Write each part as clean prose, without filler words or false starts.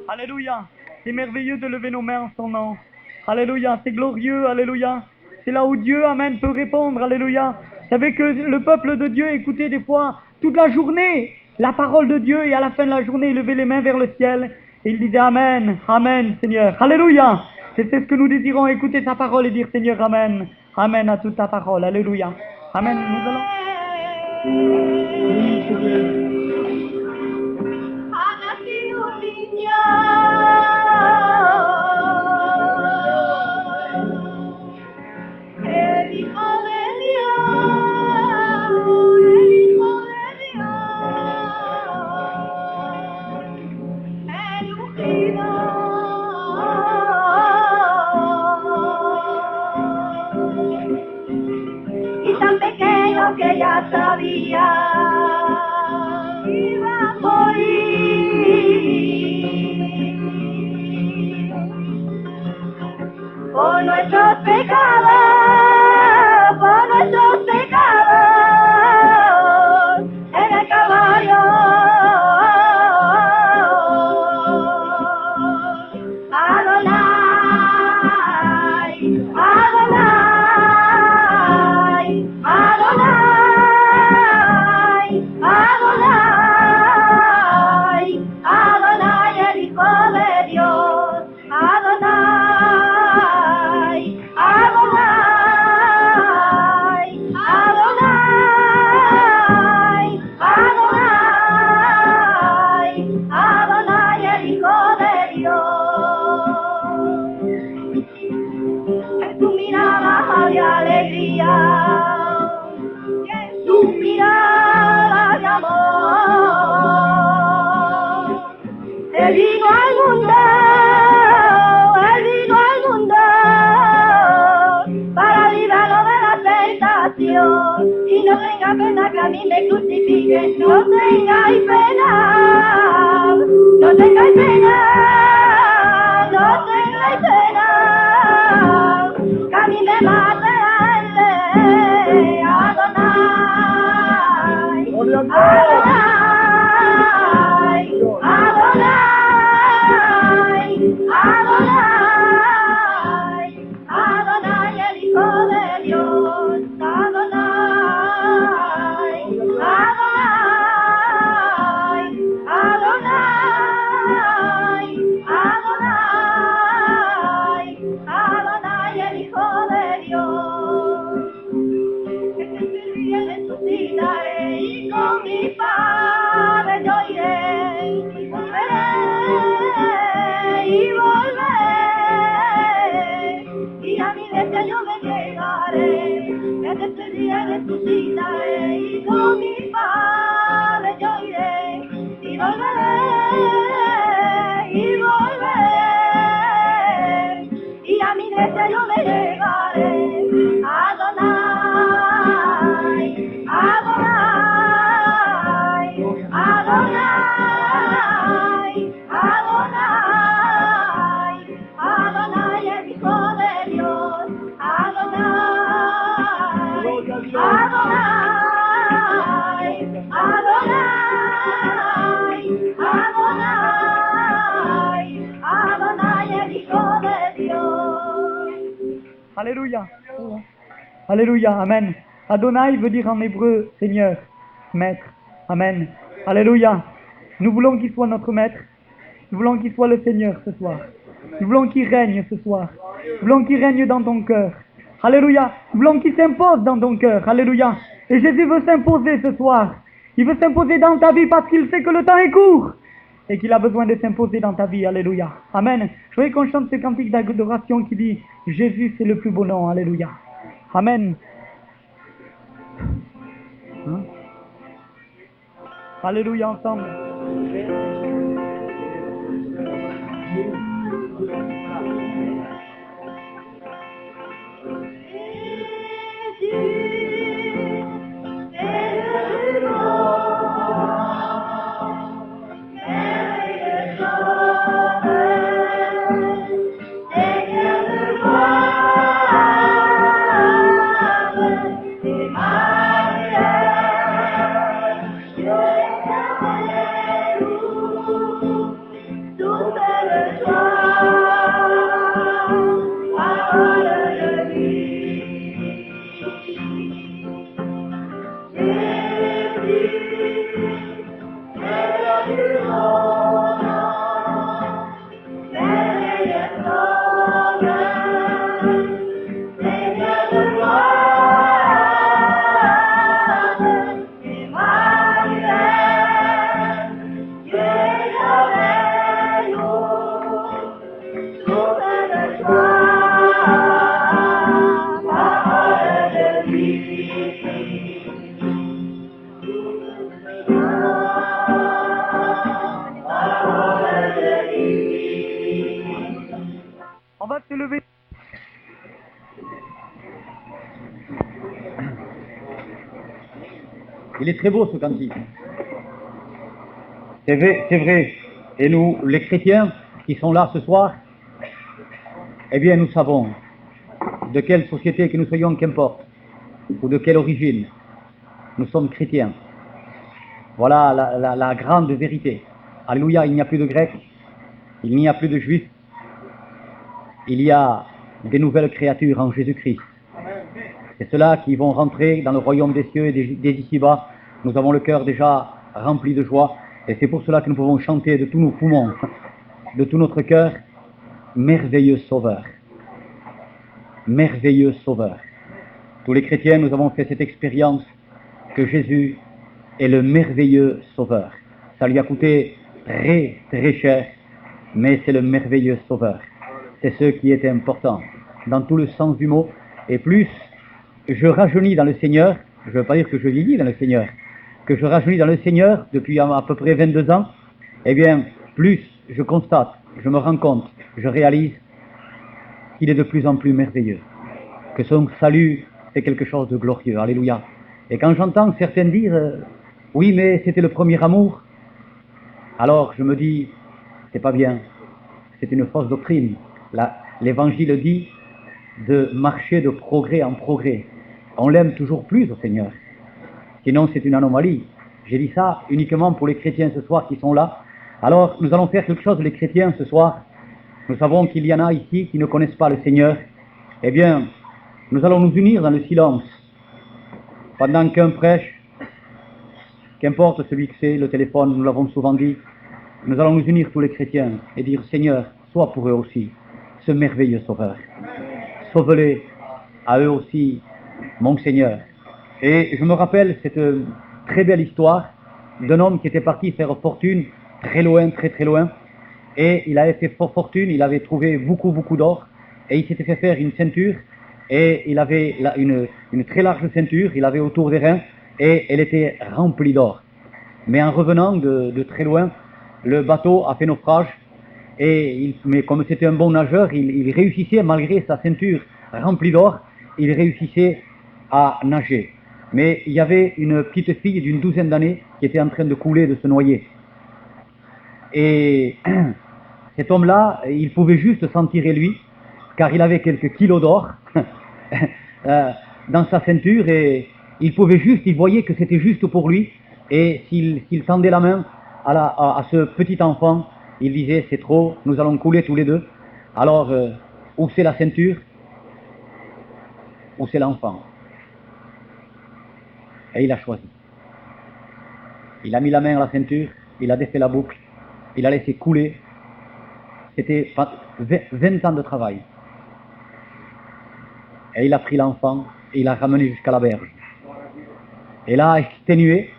Alléluia. C'est merveilleux de lever nos mains en son nom. Alléluia. C'est glorieux. Alléluia. C'est là où Dieu, amen, peut répondre. Alléluia. Vous savez que le peuple de Dieu écoutait des fois toute la journée la parole de Dieu et à la fin de la journée, il levait les mains vers le ciel et il disait Amen, Amen, Seigneur. Alléluia. C'est ce que nous désirons, écouter ta parole et dire Seigneur, Amen. Amen à toute ta parole. Alléluia. Amen. Nous allons... Que ya sabía iba a morir por nuestros pecados en el Calvario. Adonai, Adonai, Adonai, Adonai, Adonai, el Hijo de Dios. Adonai, Adonai, Adonai, Adonai, Adonai, el Hijo de Dios. En tu mirada de alegría, en tu mirada de amor, Él vino al mundo, Él vino al mundo para librarnos de la tentación. Y no tenga pena que a mí me crucifiquen, no tengáis pena, no tengáis pena, no tengáis pena, que a mí me mate Adonai, Adonai, Adonai, Adonai, Adonai, el Hijo de Dios. Adonai, Adonai, Adonai, Adonai, Adonai, el Hijo de Dios. Que se ríe resucitaré y con mi Padre yo iré y volveré y volveré y a mi iglesia yo me llegaré. e despedire tutti da lei, non mi fare gioire, ti volverei, y a mi iglesia yo me llevaré, Adonai, Adonai, Adonai, Adonai, Adonai es hijo de Dios, Adonai, Adonai, Adonai, Adonai, Adonai es hijo de Dios. Alléluia. Alléluia. Amen. Adonai veut dire en hébreu Seigneur, Maître. Amen. Alléluia. Nous voulons qu'il soit notre Maître. Nous voulons qu'il soit le Seigneur ce soir. Nous voulons qu'il règne ce soir. Nous voulons qu'il règne dans ton cœur. Alléluia. Nous voulons qu'il s'impose dans ton cœur. Alléluia. Et Jésus veut s'imposer ce soir. Il veut s'imposer dans ta vie parce qu'il sait que le temps est court. Et qu'il a besoin de s'imposer dans ta vie. Alléluia. Amen. Je voudrais qu'on chante ce cantique d'adoration qui dit Jésus c'est le plus beau nom. Alléluia. Amen. Hein? Alléluia ensemble. On va se lever. Il est très beau ce cantique. C'est vrai. Et nous, les chrétiens qui sont là ce soir, eh bien nous savons de quelle société que nous soyons, qu'importe, ou de quelle origine, nous sommes chrétiens. Voilà la grande vérité. Alléluia, il n'y a plus de Grecs, il n'y a plus de Juifs, il y a des nouvelles créatures en Jésus-Christ. C'est ceux-là qui vont rentrer dans le royaume des cieux et des ici-bas. Nous avons le cœur déjà rempli de joie, et c'est pour cela que nous pouvons chanter de tous nos poumons, de tout notre cœur, merveilleux Sauveur. Merveilleux Sauveur. Tous les chrétiens, nous avons fait cette expérience que Jésus est le merveilleux Sauveur. Ça lui a coûté très, très cher, mais c'est le merveilleux Sauveur. C'est ce qui est important, dans tout le sens du mot. Et plus je rajeunis dans le Seigneur, je ne veux pas dire que je vieillis dans le Seigneur, que je rajeunis dans le Seigneur depuis à peu près 22 ans, eh bien, plus je constate, je me rends compte, je réalise qu'il est de plus en plus merveilleux, que son salut est quelque chose de glorieux. Alléluia. Et quand j'entends certains dire oui, mais c'était le premier amour, alors je me dis, c'est pas bien, c'est une fausse doctrine. L'évangile dit de marcher de progrès en progrès. On l'aime toujours plus au Seigneur. Sinon, c'est une anomalie. J'ai dit ça uniquement pour les chrétiens ce soir qui sont là. Alors, nous allons faire quelque chose, les chrétiens, ce soir. Nous savons qu'il y en a ici qui ne connaissent pas le Seigneur. Eh bien, nous allons nous unir dans le silence. Pendant qu'un prêche, qu'importe celui que c'est, le téléphone, nous l'avons souvent dit, nous allons nous unir tous les chrétiens et dire, Seigneur, sois pour eux aussi ce merveilleux Sauveur. Sauve-les à eux aussi, mon Seigneur. Et je me rappelle cette très belle histoire d'un homme qui était parti faire fortune très loin, très très loin. Et il avait fait fortune, il avait trouvé beaucoup d'or. Et il s'était fait faire une ceinture et il avait une très large ceinture, il avait autour des reins, et elle était remplie d'or. Mais en revenant de très loin, le bateau a fait naufrage, mais comme c'était un bon nageur, il réussissait, malgré sa ceinture remplie d'or, il réussissait à nager. Mais il y avait une petite fille d'une 12aine d'années qui était en train de couler, de se noyer. Et cet homme-là, il pouvait juste s'en tirer lui, car il avait quelques kilos d'or dans sa ceinture, et il voyait que c'était juste pour lui, et s'il tendait la main à ce petit enfant, il disait, c'est trop, nous allons couler tous les deux. Alors, où c'est la ceinture? Où c'est l'enfant? Et il a choisi. Il a mis la main à la ceinture, il a défait la boucle, il a laissé couler. C'était 20 ans de travail. Et il a pris l'enfant et il l'a ramené jusqu'à la berge. Et là, exténué,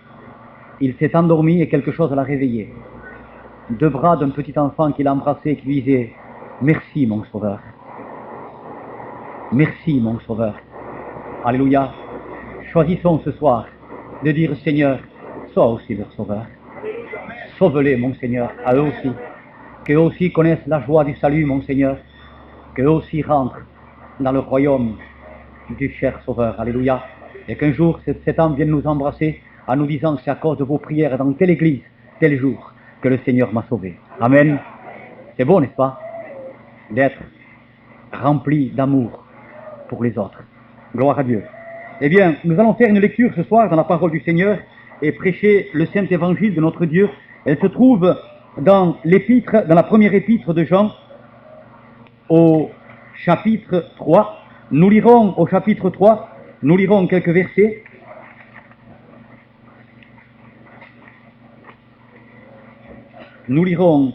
il s'est endormi et quelque chose l'a réveillé. Deux bras d'un petit enfant qu'il a embrassé et qui lui disait « Merci mon sauveur. Merci mon sauveur. » Alléluia. Choisissons ce soir de dire « Seigneur, sois aussi leur sauveur. Sauve-les mon Seigneur, à eux aussi. Qu'eux aussi connaissent la joie du salut mon Seigneur. Qu'eux aussi rentrent dans le royaume du cher sauveur. Alléluia. Et qu'un jour cet homme vienne nous embrasser en nous disant « C'est à cause de vos prières dans telle église, tel jour, que le Seigneur m'a sauvé. » Amen. C'est beau, n'est-ce pas, d'être rempli d'amour pour les autres. Gloire à Dieu. Eh bien, nous allons faire une lecture ce soir dans la parole du Seigneur et prêcher le Saint Évangile de notre Dieu. Elle se trouve dans la première épître de Jean, au chapitre 3. Nous lirons au chapitre 3, nous lirons quelques versets. Nous lirons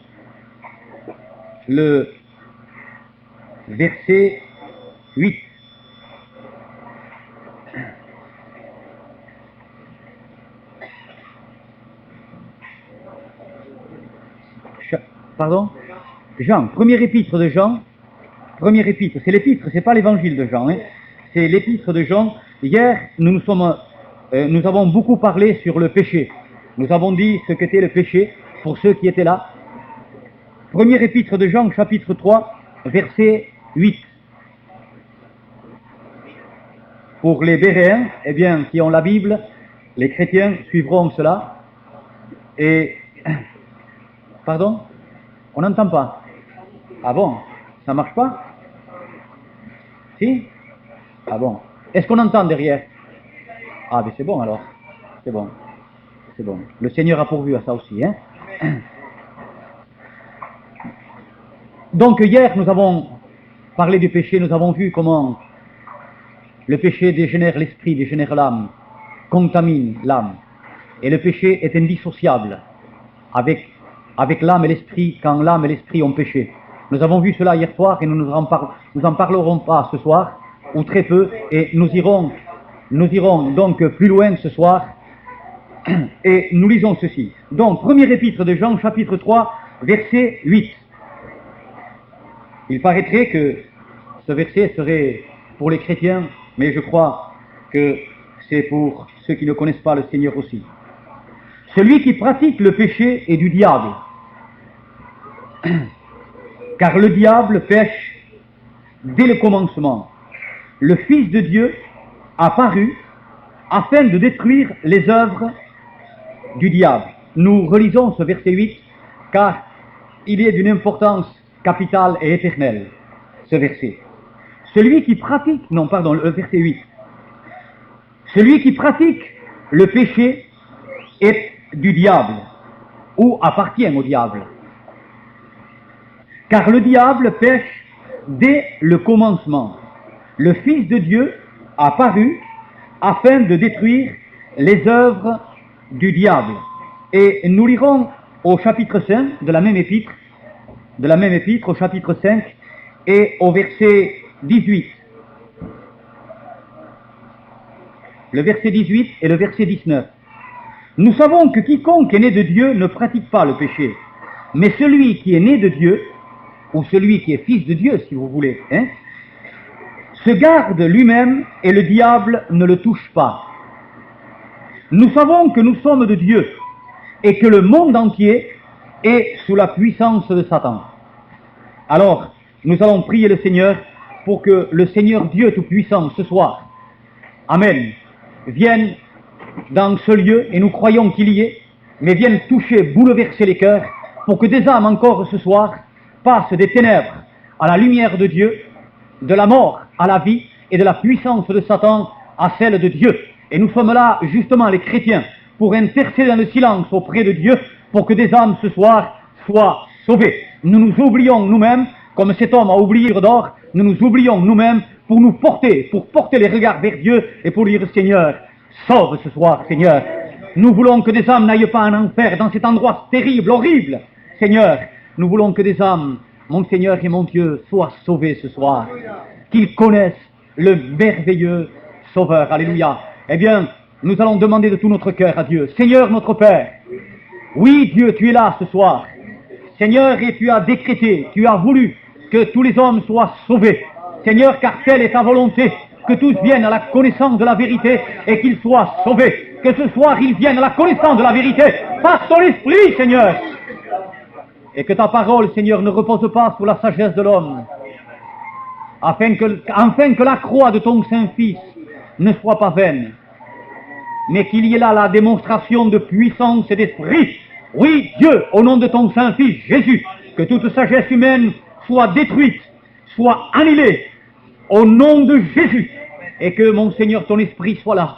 le verset 8. Pardon? Jean, première épître de Jean, première épître, c'est l'épître, c'est pas l'évangile de Jean, hein. C'est l'épître de Jean. Hier, nous avons beaucoup parlé sur le péché. Nous avons dit ce qu'était le péché pour ceux qui étaient là. Première épître de Jean, chapitre 3, verset 8. Pour les Béréens, eh bien, qui ont la Bible, les chrétiens suivront cela. Et, pardon? On n'entend pas. Ah bon? Ça marche pas? Si? Ah bon? Est-ce qu'on entend derrière? Ah, mais c'est bon alors. C'est bon. C'est bon. Le Seigneur a pourvu à ça aussi, hein? Donc hier, nous avons parlé du péché, nous avons vu comment le péché dégénère l'esprit, dégénère l'âme, contamine l'âme. Et le péché est indissociable avec l'âme et l'esprit quand l'âme et l'esprit ont péché. Nous avons vu cela hier soir et nous en parlerons pas ce soir, ou très peu, et nous irons donc plus loin ce soir, et nous lisons ceci. Donc, première épître de Jean, chapitre 3, verset 8. Il paraîtrait que ce verset serait pour les chrétiens, mais je crois que c'est pour ceux qui ne connaissent pas le Seigneur aussi. Celui qui pratique le péché est du diable, car le diable pêche dès le commencement. Le Fils de Dieu apparut afin de détruire les œuvres du diable. Nous relisons ce verset 8, car il est d'une importance capitale et éternelle, ce verset. Celui qui pratique, le verset 8. Celui qui pratique le péché est du diable, ou appartient au diable. Car le diable pêche dès le commencement. Le Fils de Dieu apparut afin de détruire les œuvres du diable. Et nous lirons au chapitre 5 de la même épître, au chapitre 5 et au verset 18. Le verset 18 et le verset 19. Nous savons que quiconque est né de Dieu ne pratique pas le péché, mais celui qui est né de Dieu, ou celui qui est fils de Dieu, si vous voulez, se garde lui-même et le diable ne le touche pas. Nous savons que nous sommes de Dieu et que le monde entier est sous la puissance de Satan. Alors, nous allons prier le Seigneur pour que le Seigneur Dieu Tout-Puissant ce soir, Amen, vienne dans ce lieu, et nous croyons qu'il y est, mais vienne toucher, bouleverser les cœurs, pour que des âmes encore ce soir passent des ténèbres à la lumière de Dieu, de la mort à la vie, et de la puissance de Satan à celle de Dieu. Et nous sommes là, justement, les chrétiens, pour intercéder dans le silence auprès de Dieu, pour que des âmes ce soir soient sauvées. Nous nous oublions nous-mêmes, comme cet homme a oublié d'or, nous nous oublions nous-mêmes pour nous porter, pour porter les regards vers Dieu et pour dire, Seigneur, sauve ce soir, Seigneur. Nous voulons que des âmes n'aillent pas en enfer, dans cet endroit terrible, horrible. Seigneur, nous voulons que des âmes, mon Seigneur et mon Dieu, soient sauvées ce soir. Qu'ils connaissent le merveilleux Sauveur. Alléluia. Eh bien, nous allons demander de tout notre cœur à Dieu. Seigneur notre Père, oui Dieu, tu es là ce soir. Seigneur, et tu as décrété, tu as voulu que tous les hommes soient sauvés. Seigneur, car telle est ta volonté, que tous viennent à la connaissance de la vérité et qu'ils soient sauvés. Que ce soir, ils viennent à la connaissance de la vérité par ton esprit, Seigneur. Et que ta parole, Seigneur, ne repose pas sur la sagesse de l'homme, afin que la croix de ton Saint-Fils ne soit pas vaine, mais qu'il y ait là la démonstration de puissance et d'esprit. Oui, Dieu, au nom de ton Saint-Fils Jésus, que toute sagesse humaine soit détruite, soit annulée, au nom de Jésus, et que, mon Seigneur, ton esprit soit là,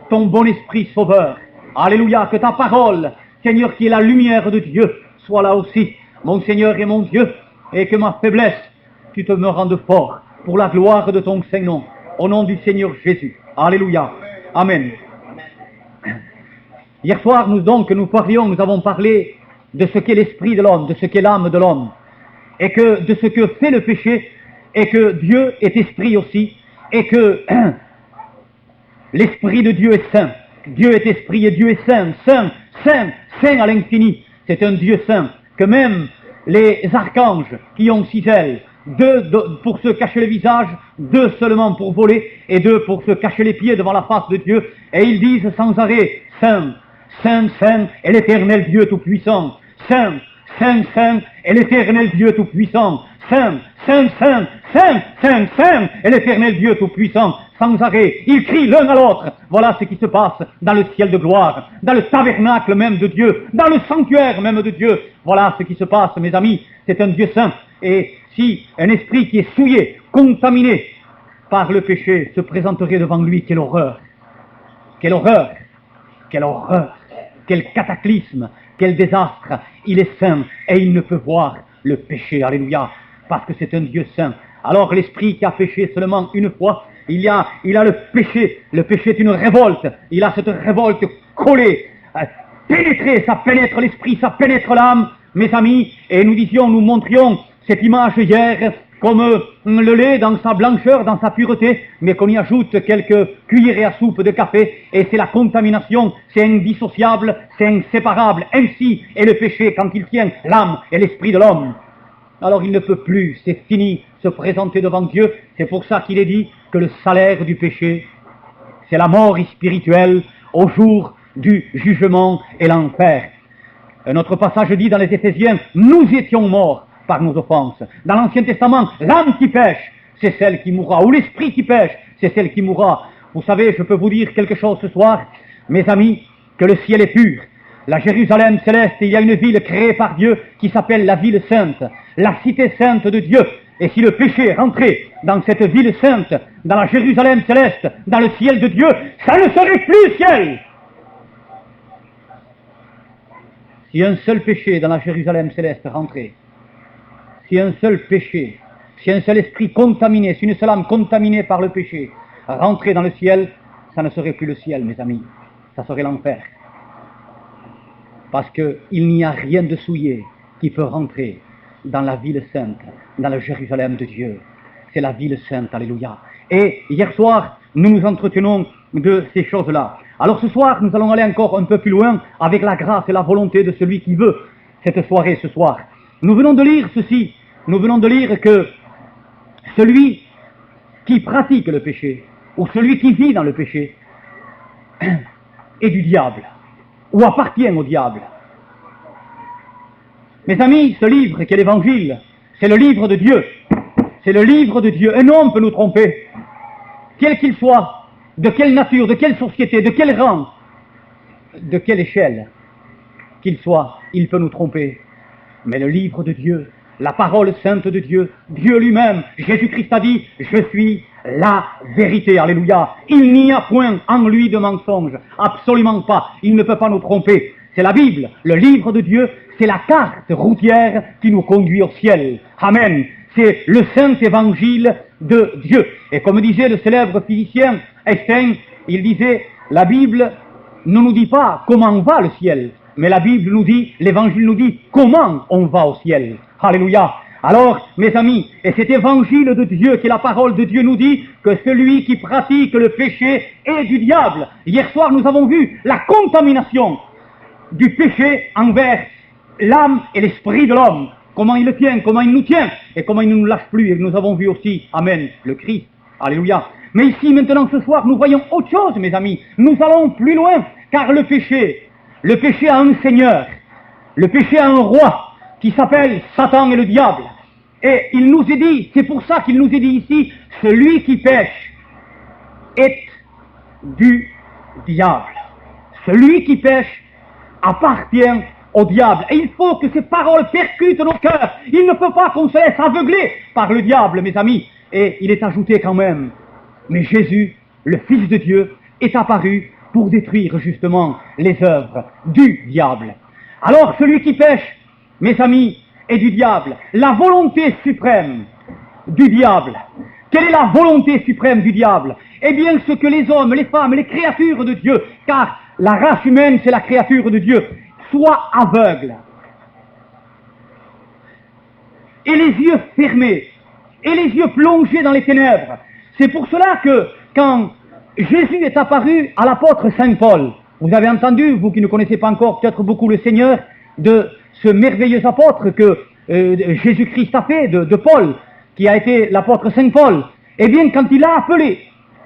ton bon esprit sauveur. Alléluia, que ta parole, Seigneur, qui est la lumière de Dieu, soit là aussi, mon Seigneur et mon Dieu, et que ma faiblesse, tu te me rendes fort, pour la gloire de ton Saint-Nom, au nom du Seigneur Jésus. Alléluia. Amen. Hier soir, nous avons parlé de ce qu'est l'esprit de l'homme, de ce qu'est l'âme de l'homme, et que de ce que fait le péché, et que Dieu est esprit aussi, et que l'esprit de Dieu est saint. Dieu est esprit et Dieu est saint, saint, saint, saint à l'infini. C'est un Dieu saint, que même les archanges qui ont 6 ailes, 2 pour se cacher le visage, 2 seulement pour voler, et 2 pour se cacher les pieds devant la face de Dieu, et ils disent sans arrêt, Saint, Saint, Saint est l'éternel Dieu Tout-Puissant, Saint, Saint, Saint est l'éternel Dieu Tout-Puissant, Saint, Saint, Saint, Saint, Saint, Saint est l'éternel Dieu Tout-Puissant, sans arrêt. Ils crient l'un à l'autre. Voilà ce qui se passe dans le ciel de gloire, dans le tabernacle même de Dieu, dans le sanctuaire même de Dieu. Voilà ce qui se passe, mes amis. C'est un Dieu saint. Et si un esprit qui est souillé, contaminé par le péché, se présenterait devant lui, quelle horreur! Quelle horreur! Quelle horreur! Quel cataclysme! Quel désastre! Il est saint et il ne peut voir le péché. Alléluia! Parce que c'est un Dieu saint. Alors l'esprit qui a péché seulement une fois, il a le péché. Le péché est une révolte. Il a cette révolte collée, pénétrée. Ça pénètre l'esprit, ça pénètre l'âme, mes amis. Et nous montrions cette image hier comme le lait dans sa blancheur, dans sa pureté, mais qu'on y ajoute quelques cuillerées à soupe de café, et c'est la contamination, c'est indissociable, c'est inséparable. Ainsi est le péché quand il tient l'âme et l'esprit de l'homme. Alors il ne peut plus, c'est fini, se présenter devant Dieu. C'est pour ça qu'il est dit que le salaire du péché, c'est la mort spirituelle au jour du jugement et l'enfer. Un autre passage dit dans les Éphésiens, nous étions morts par nos offenses. Dans l'Ancien Testament, l'âme qui pêche, c'est celle qui mourra, ou l'esprit qui pêche, c'est celle qui mourra. Vous savez, je peux vous dire quelque chose ce soir, mes amis, que le ciel est pur. La Jérusalem céleste, il y a une ville créée par Dieu qui s'appelle la ville sainte, la cité sainte de Dieu. Et si le péché rentrait dans cette ville sainte, dans la Jérusalem céleste, dans le ciel de Dieu, ça ne serait plus le ciel. Si un seul péché dans la Jérusalem céleste rentrait, si un seul péché, si un seul esprit contaminé, si une seule âme contaminée par le péché rentrait dans le ciel, ça ne serait plus le ciel, mes amis, ça serait l'enfer. Parce qu'il n'y a rien de souillé qui peut rentrer dans la ville sainte, dans le Jérusalem de Dieu. C'est la ville sainte, alléluia. Et hier soir, nous nous entretenons de ces choses-là. Alors ce soir, nous allons aller encore un peu plus loin avec la grâce et la volonté de celui qui veut cette soirée ce soir. Nous venons de lire ceci, nous venons de lire que celui qui pratique le péché, ou celui qui vit dans le péché, est du diable, ou appartient au diable. Mes amis, ce livre qui est l'Évangile, c'est le livre de Dieu. C'est le livre de Dieu. Un homme peut nous tromper, quel qu'il soit, de quelle nature, de quelle société, de quel rang, de quelle échelle qu'il soit, il peut nous tromper. Mais le livre de Dieu, la parole sainte de Dieu, Dieu lui-même, Jésus-Christ a dit, je suis la vérité, alléluia. Il n'y a point en lui de mensonge, absolument pas, il ne peut pas nous tromper. C'est la Bible, le livre de Dieu, c'est la carte routière qui nous conduit au ciel. Amen. C'est le saint évangile de Dieu. Et comme disait le célèbre physicien Einstein, il disait, la Bible ne nous dit pas comment va le ciel, mais la Bible nous dit, l'évangile nous dit comment on va au ciel. Alléluia. Alors, mes amis, et cet évangile de Dieu, qui est la parole de Dieu, nous dit que celui qui pratique le péché est du diable. Hier soir, nous avons vu la contamination du péché envers l'âme et l'esprit de l'homme. Comment il le tient, comment il nous tient, et comment il ne nous lâche plus. Et nous avons vu aussi, amen, le Christ. Alléluia. Mais ici, maintenant, ce soir, nous voyons autre chose, mes amis. Nous allons plus loin, car le péché a un seigneur. Le péché a un roi qui s'appelle Satan et le diable. Et il nous est dit, c'est pour ça qu'il nous est dit ici, celui qui pêche est du diable. Celui qui pêche appartient au diable. Et il faut que ces paroles percutent nos cœurs. Il ne peut pas qu'on se laisse aveugler par le diable, mes amis. Et il est ajouté quand même, mais Jésus, le Fils de Dieu, est apparu pour détruire justement les œuvres du diable. Alors celui qui pêche, mes amis, est du diable. La volonté suprême du diable. Quelle est la volonté suprême du diable? Eh bien, ce que les hommes, les femmes, les créatures de Dieu, car la race humaine, c'est la créature de Dieu, soient aveugles. Et les yeux fermés, et les yeux plongés dans les ténèbres. C'est pour cela que, quand Jésus est apparu à l'apôtre Saint Paul, vous avez entendu, vous qui ne connaissez pas encore peut-être beaucoup le Seigneur, de ce merveilleux apôtre que Jésus-Christ a fait, de Paul, qui a été l'apôtre Saint Paul. Eh bien, quand il a appelé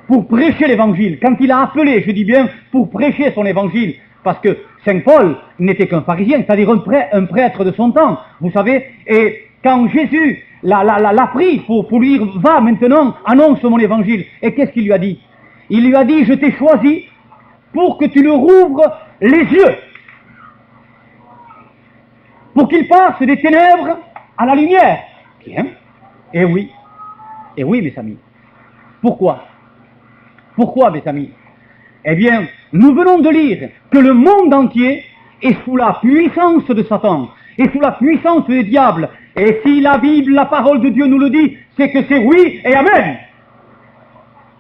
pour prêcher l'évangile, quand il a appelé, je dis bien, pour prêcher son évangile, parce que Saint Paul n'était qu'un pharisien, c'est-à-dire un prêtre de son temps, vous savez, et quand Jésus l'a pris pour lui dire, va maintenant, annonce mon évangile, et qu'est-ce qu'il lui a dit? Il lui a dit, je t'ai choisi pour que tu leur ouvres les yeux, pour qu'il passe des ténèbres à la lumière. Bien. Et oui, mes amis. Pourquoi? Pourquoi, mes amis? Eh bien, nous venons de lire que le monde entier est sous la puissance de Satan, est sous la puissance du diable. Et si la Bible, la parole de Dieu nous le dit, c'est que c'est oui et amen.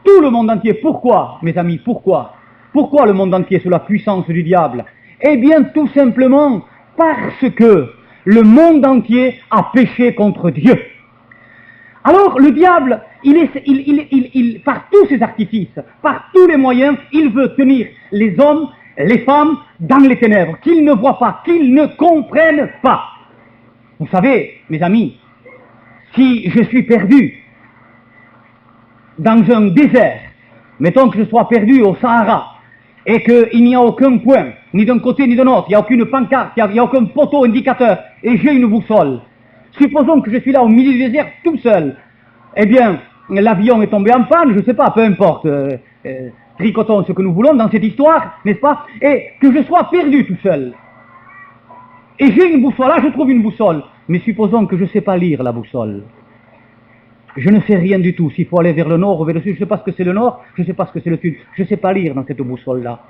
Tout le monde entier. Pourquoi, mes amis, pourquoi? Pourquoi le monde entier est sous la puissance du diable? Eh bien, tout simplement parce que le monde entier a péché contre Dieu. Alors, le diable, par tous ses artifices, par tous les moyens, il veut tenir les hommes, les femmes, dans les ténèbres, qu'ils ne voient pas, qu'ils ne comprennent pas. Vous savez, mes amis, si je suis perdu dans un désert, mettons que je sois perdu au Sahara, et qu'il n'y a aucun point, ni d'un côté ni de l'autre, il n'y a aucune pancarte, il n'y a aucun poteau indicateur, et j'ai une boussole. Supposons que je suis là au milieu du désert, tout seul. Eh bien, l'avion est tombé en panne, je ne sais pas, peu importe, tricotons ce que nous voulons dans cette histoire, n'est-ce pas? Et que je sois perdu tout seul. Et j'ai une boussole, là je trouve une boussole. Mais supposons que je ne sais pas lire la boussole. Je ne sais rien du tout, s'il faut aller vers le nord ou vers le sud, je ne sais pas ce que c'est le nord, je ne sais pas ce que c'est le sud, je ne sais pas lire dans cette boussole-là.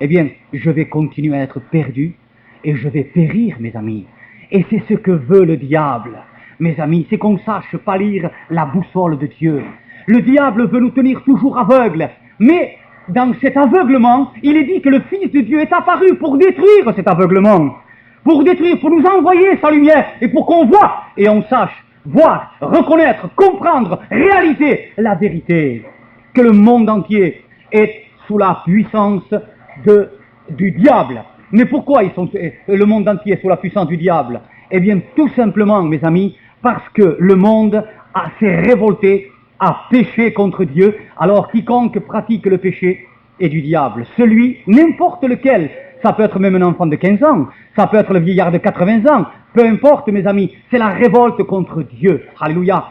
Eh bien, je vais continuer à être perdu et je vais périr, mes amis. Et c'est ce que veut le diable, mes amis, c'est qu'on ne sache pas lire la boussole de Dieu. Le diable veut nous tenir toujours aveugles, mais dans cet aveuglement, il est dit que le Fils de Dieu est apparu pour détruire cet aveuglement, pour détruire, pour nous envoyer sa lumière, et pour qu'on voie et on sache voir, reconnaître, comprendre, réaliser la vérité, que le monde entier est sous la puissance du diable. Mais pourquoi le monde entier est sous la puissance du diable? Eh bien, tout simplement, mes amis, parce que le monde s'est révolté a péché contre Dieu, alors quiconque pratique le péché est du diable. Celui, n'importe lequel, ça peut être même un enfant de 15 ans, ça peut être le vieillard de 80 ans, peu importe mes amis, c'est la révolte contre Dieu. Alléluia.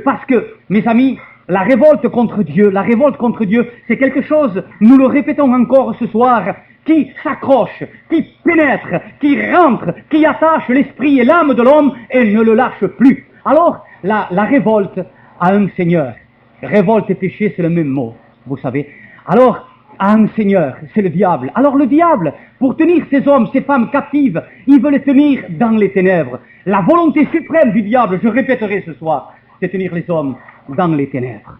Parce que, mes amis, la révolte contre Dieu, c'est quelque chose, nous le répétons encore ce soir, qui s'accroche, qui pénètre, qui rentre, qui attache l'esprit et l'âme de l'homme et ne le lâche plus. Alors, la révolte a un Seigneur. Révolte et péché, c'est le même mot, vous savez. Alors, a un Seigneur, c'est le diable. Alors le diable, pour tenir ces hommes, ces femmes captives, il veut les tenir dans les ténèbres. La volonté suprême du diable, je répéterai ce soir, c'est tenir les hommes dans les ténèbres.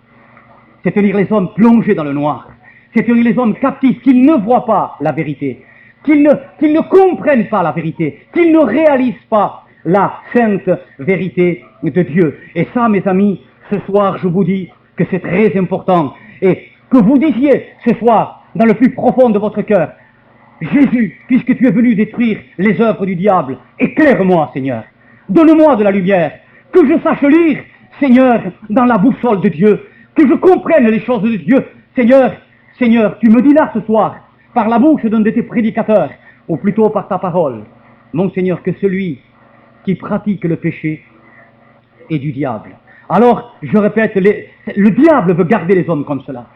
C'est tenir les hommes plongés dans le noir. C'est tenir les hommes captifs, qu'ils ne voient pas la vérité, qu'ils ne comprennent pas la vérité, qu'ils ne réalisent pas la sainte vérité de Dieu. Et ça, mes amis, ce soir, je vous dis que c'est très important. Et que vous disiez ce soir, dans le plus profond de votre cœur, Jésus, puisque tu es venu détruire les œuvres du diable, éclaire-moi, Seigneur. Donne-moi de la lumière, que je sache lire, Seigneur, dans la boussole de Dieu, que je comprenne les choses de Dieu. Seigneur, tu me dis là ce soir, par la bouche d'un de tes prédicateurs, ou plutôt par ta parole, mon Seigneur, que celui qui pratique le péché est du diable. Alors, je répète, le diable veut garder les hommes comme cela.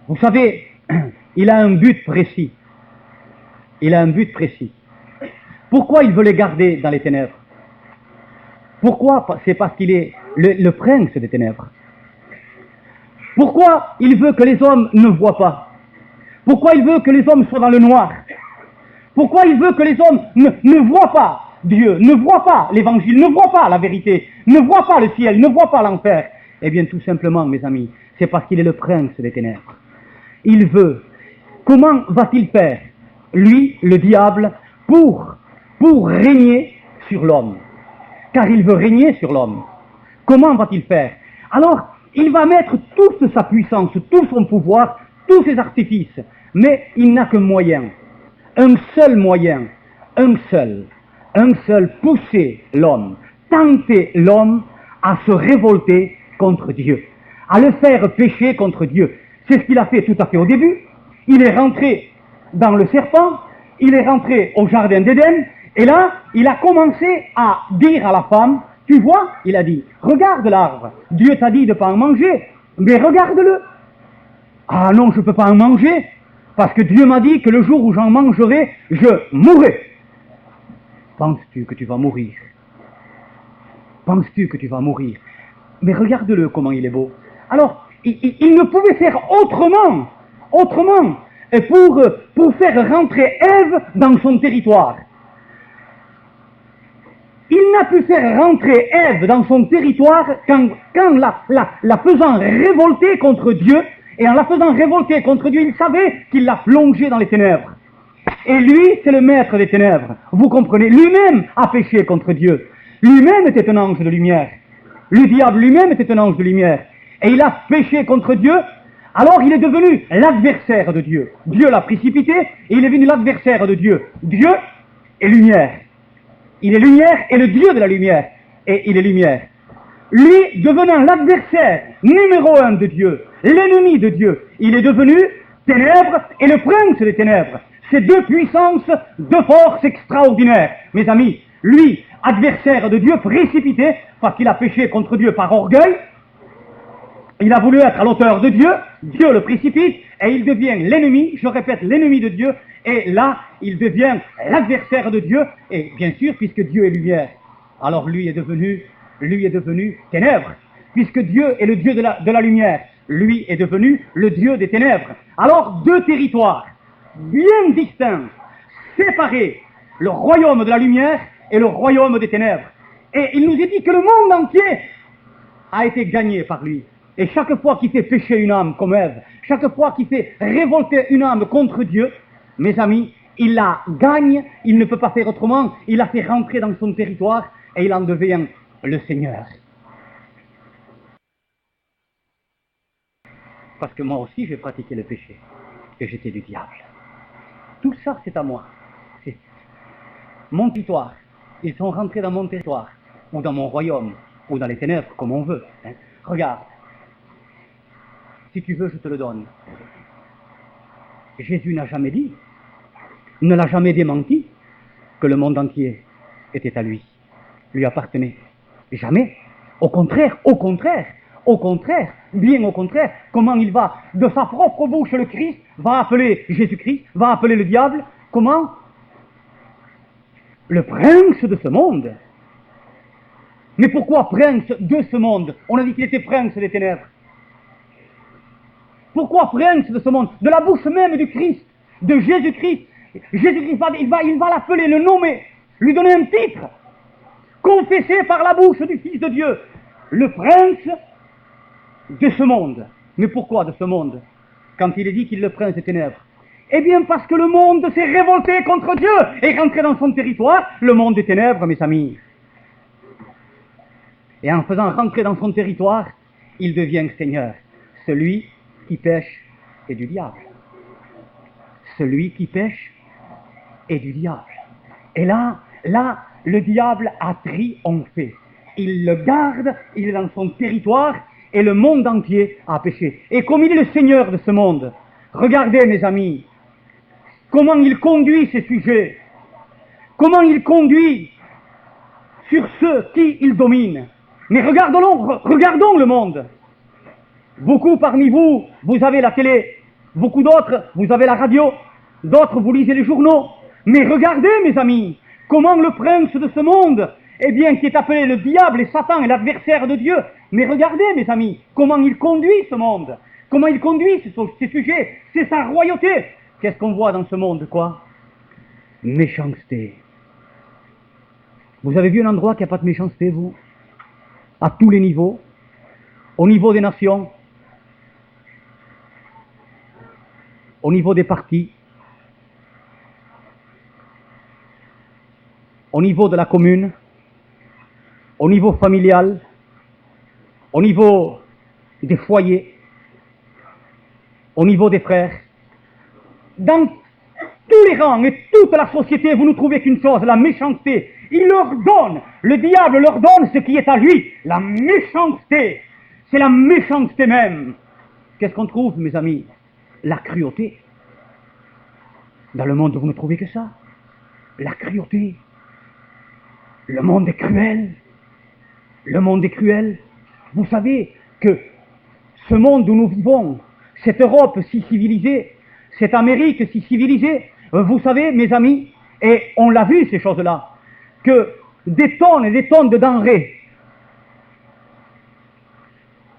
Vous savez, il a un but précis. Pourquoi il veut les garder dans les ténèbres? Pourquoi? C'est parce qu'il est le prince des ténèbres. Pourquoi il veut que les hommes ne voient pas? Pourquoi il veut que les hommes soient dans le noir? Pourquoi il veut que les hommes ne voient pas Dieu, ne voient pas l'évangile, ne voient pas la vérité, ne voient pas le ciel, ne voient pas l'enfer? Eh bien, tout simplement, mes amis, c'est parce qu'il est le prince des ténèbres. Il veut. Comment va-t-il faire, lui, le diable, pour régner sur l'homme? Car il veut régner sur l'homme. Comment va-t-il faire? Alors, il va mettre toute sa puissance, tout son pouvoir, tous ses artifices, mais il n'a qu'un moyen, un seul moyen, un seul, pousser l'homme, tenter l'homme à se révolter contre Dieu, à le faire pécher contre Dieu. C'est ce qu'il a fait tout à fait au début. Il est rentré dans le serpent, il est rentré au jardin d'Éden, et là, il a commencé à dire à la femme, tu vois, il a dit, regarde l'arbre, Dieu t'a dit de ne pas en manger, mais regarde-le. Ah non, je ne peux pas en manger, parce que Dieu m'a dit que le jour où j'en mangerai, je mourrai. Penses-tu que tu vas mourir? Penses-tu que tu vas mourir? Mais regarde-le comment il est beau. Alors, il ne pouvait faire autrement, pour faire rentrer Ève dans son territoire. Il n'a pu faire rentrer Ève dans son territoire qu'en la faisant révolter contre Dieu, et en la faisant révolter contre Dieu, il savait qu'il l'a plongée dans les ténèbres. Et lui, c'est le maître des ténèbres. Vous comprenez? Lui-même a péché contre Dieu. Lui-même était un ange de lumière. Le diable lui-même était un ange de lumière. Et il a péché contre Dieu. Alors il est devenu l'adversaire de Dieu. Dieu l'a précipité et il est devenu l'adversaire de Dieu. Dieu est lumière. Il est lumière et le Dieu de la lumière. Et il est lumière. Lui, devenant l'adversaire numéro 1 de Dieu, l'ennemi de Dieu, il est devenu ténèbres et le prince des ténèbres. Ces deux puissances de force extraordinaires. Mes amis, lui, adversaire de Dieu, précipité, parce qu'il a péché contre Dieu par orgueil, il a voulu être à l'auteur de Dieu, Dieu le précipite, et il devient l'ennemi, je répète, l'ennemi de Dieu, et là, il devient l'adversaire de Dieu, et bien sûr, puisque Dieu est lumière, alors lui est devenu ténèbres, puisque Dieu est le Dieu de la lumière, lui est devenu le Dieu des ténèbres. Alors, deux territoires, bien distincts, séparés, le royaume de la lumière et le royaume des ténèbres. Et il nous est dit que le monde entier a été gagné par lui. Et chaque fois qu'il fait pécher une âme comme Ève, chaque fois qu'il fait révolter une âme contre Dieu, mes amis, il la gagne, il ne peut pas faire autrement, il la fait rentrer dans son territoire et il en devient le Seigneur. Parce que moi aussi j'ai pratiqué le péché, et j'étais du diable. Tout ça c'est à moi. C'est mon territoire. Ils sont rentrés dans mon territoire, ou dans mon royaume, ou dans les ténèbres, comme on veut. Hein. Regarde, si tu veux, je te le donne. Jésus n'a jamais dit, ne l'a jamais démenti, que le monde entier était à lui appartenait. Jamais. Au contraire, bien au contraire, comment il va, de sa propre bouche, le Christ va appeler Jésus-Christ, va appeler le diable, comment? Le prince de ce monde. Mais pourquoi prince de ce monde? On a dit qu'il était prince des ténèbres. Pourquoi prince de ce monde? De la bouche même du Christ, de Jésus-Christ. Jésus-Christ, il va l'appeler, le nommer, lui donner un titre, confessé par la bouche du Fils de Dieu, le prince de ce monde. Mais pourquoi de ce monde? Quand il est dit qu'il est le prince des ténèbres. Eh bien parce que le monde s'est révolté contre Dieu et rentré dans son territoire, le monde des ténèbres, mes amis. Et en faisant rentrer dans son territoire, il devient Seigneur. Celui qui pêche est du diable. Celui qui pêche est du diable. Et là, le diable a triomphé. Il le garde, il est dans son territoire, et le monde entier a péché. Et comme il est le Seigneur de ce monde, regardez mes amis, comment il conduit ces sujets, comment il conduit sur ceux qui il domine. Mais regardons le monde. Beaucoup parmi vous, vous avez la télé, beaucoup d'autres, vous avez la radio, d'autres, vous lisez les journaux. Mais regardez mes amis, comment le prince de ce monde, eh bien, qui est appelé le diable et Satan et l'adversaire de Dieu, mais regardez mes amis, comment il conduit ce monde, comment il conduit ces sujets, c'est sa royauté. Qu'est-ce qu'on voit dans ce monde, quoi? Méchanceté. Vous avez vu un endroit qui n'a pas de méchanceté, vous? À tous les niveaux, au niveau des nations, au niveau des partis, au niveau de la commune, au niveau familial, au niveau des foyers, au niveau des frères. Dans tous les rangs et toute la société, vous ne trouvez qu'une chose, la méchanceté. Il leur donne, le diable leur donne ce qui est à lui, la méchanceté. C'est la méchanceté même. Qu'est-ce qu'on trouve, mes amis? La cruauté. Dans le monde, vous ne trouvez que ça. La cruauté. Le monde est cruel. Le monde est cruel. Vous savez que ce monde où nous vivons, cette Europe si civilisée, cette Amérique si civilisée, vous savez, mes amis, et on l'a vu ces choses-là, que des tonnes et des tonnes de denrées,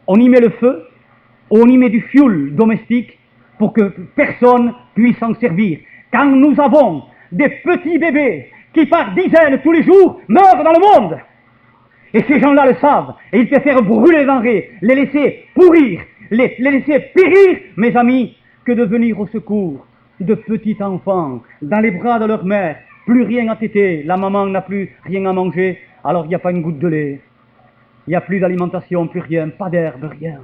on y met le feu, on y met du fioul domestique pour que personne puisse s'en servir. Quand nous avons des petits bébés qui par dizaines tous les jours meurent dans le monde, et ces gens-là le savent, et ils préfèrent brûler les denrées, les laisser pourrir, les laisser périr, mes amis, que de venir au secours de petits enfants dans les bras de leur mère, plus rien à téter, la maman n'a plus rien à manger, alors il n'y a pas une goutte de lait, il n'y a plus d'alimentation, plus rien, pas d'herbe, rien,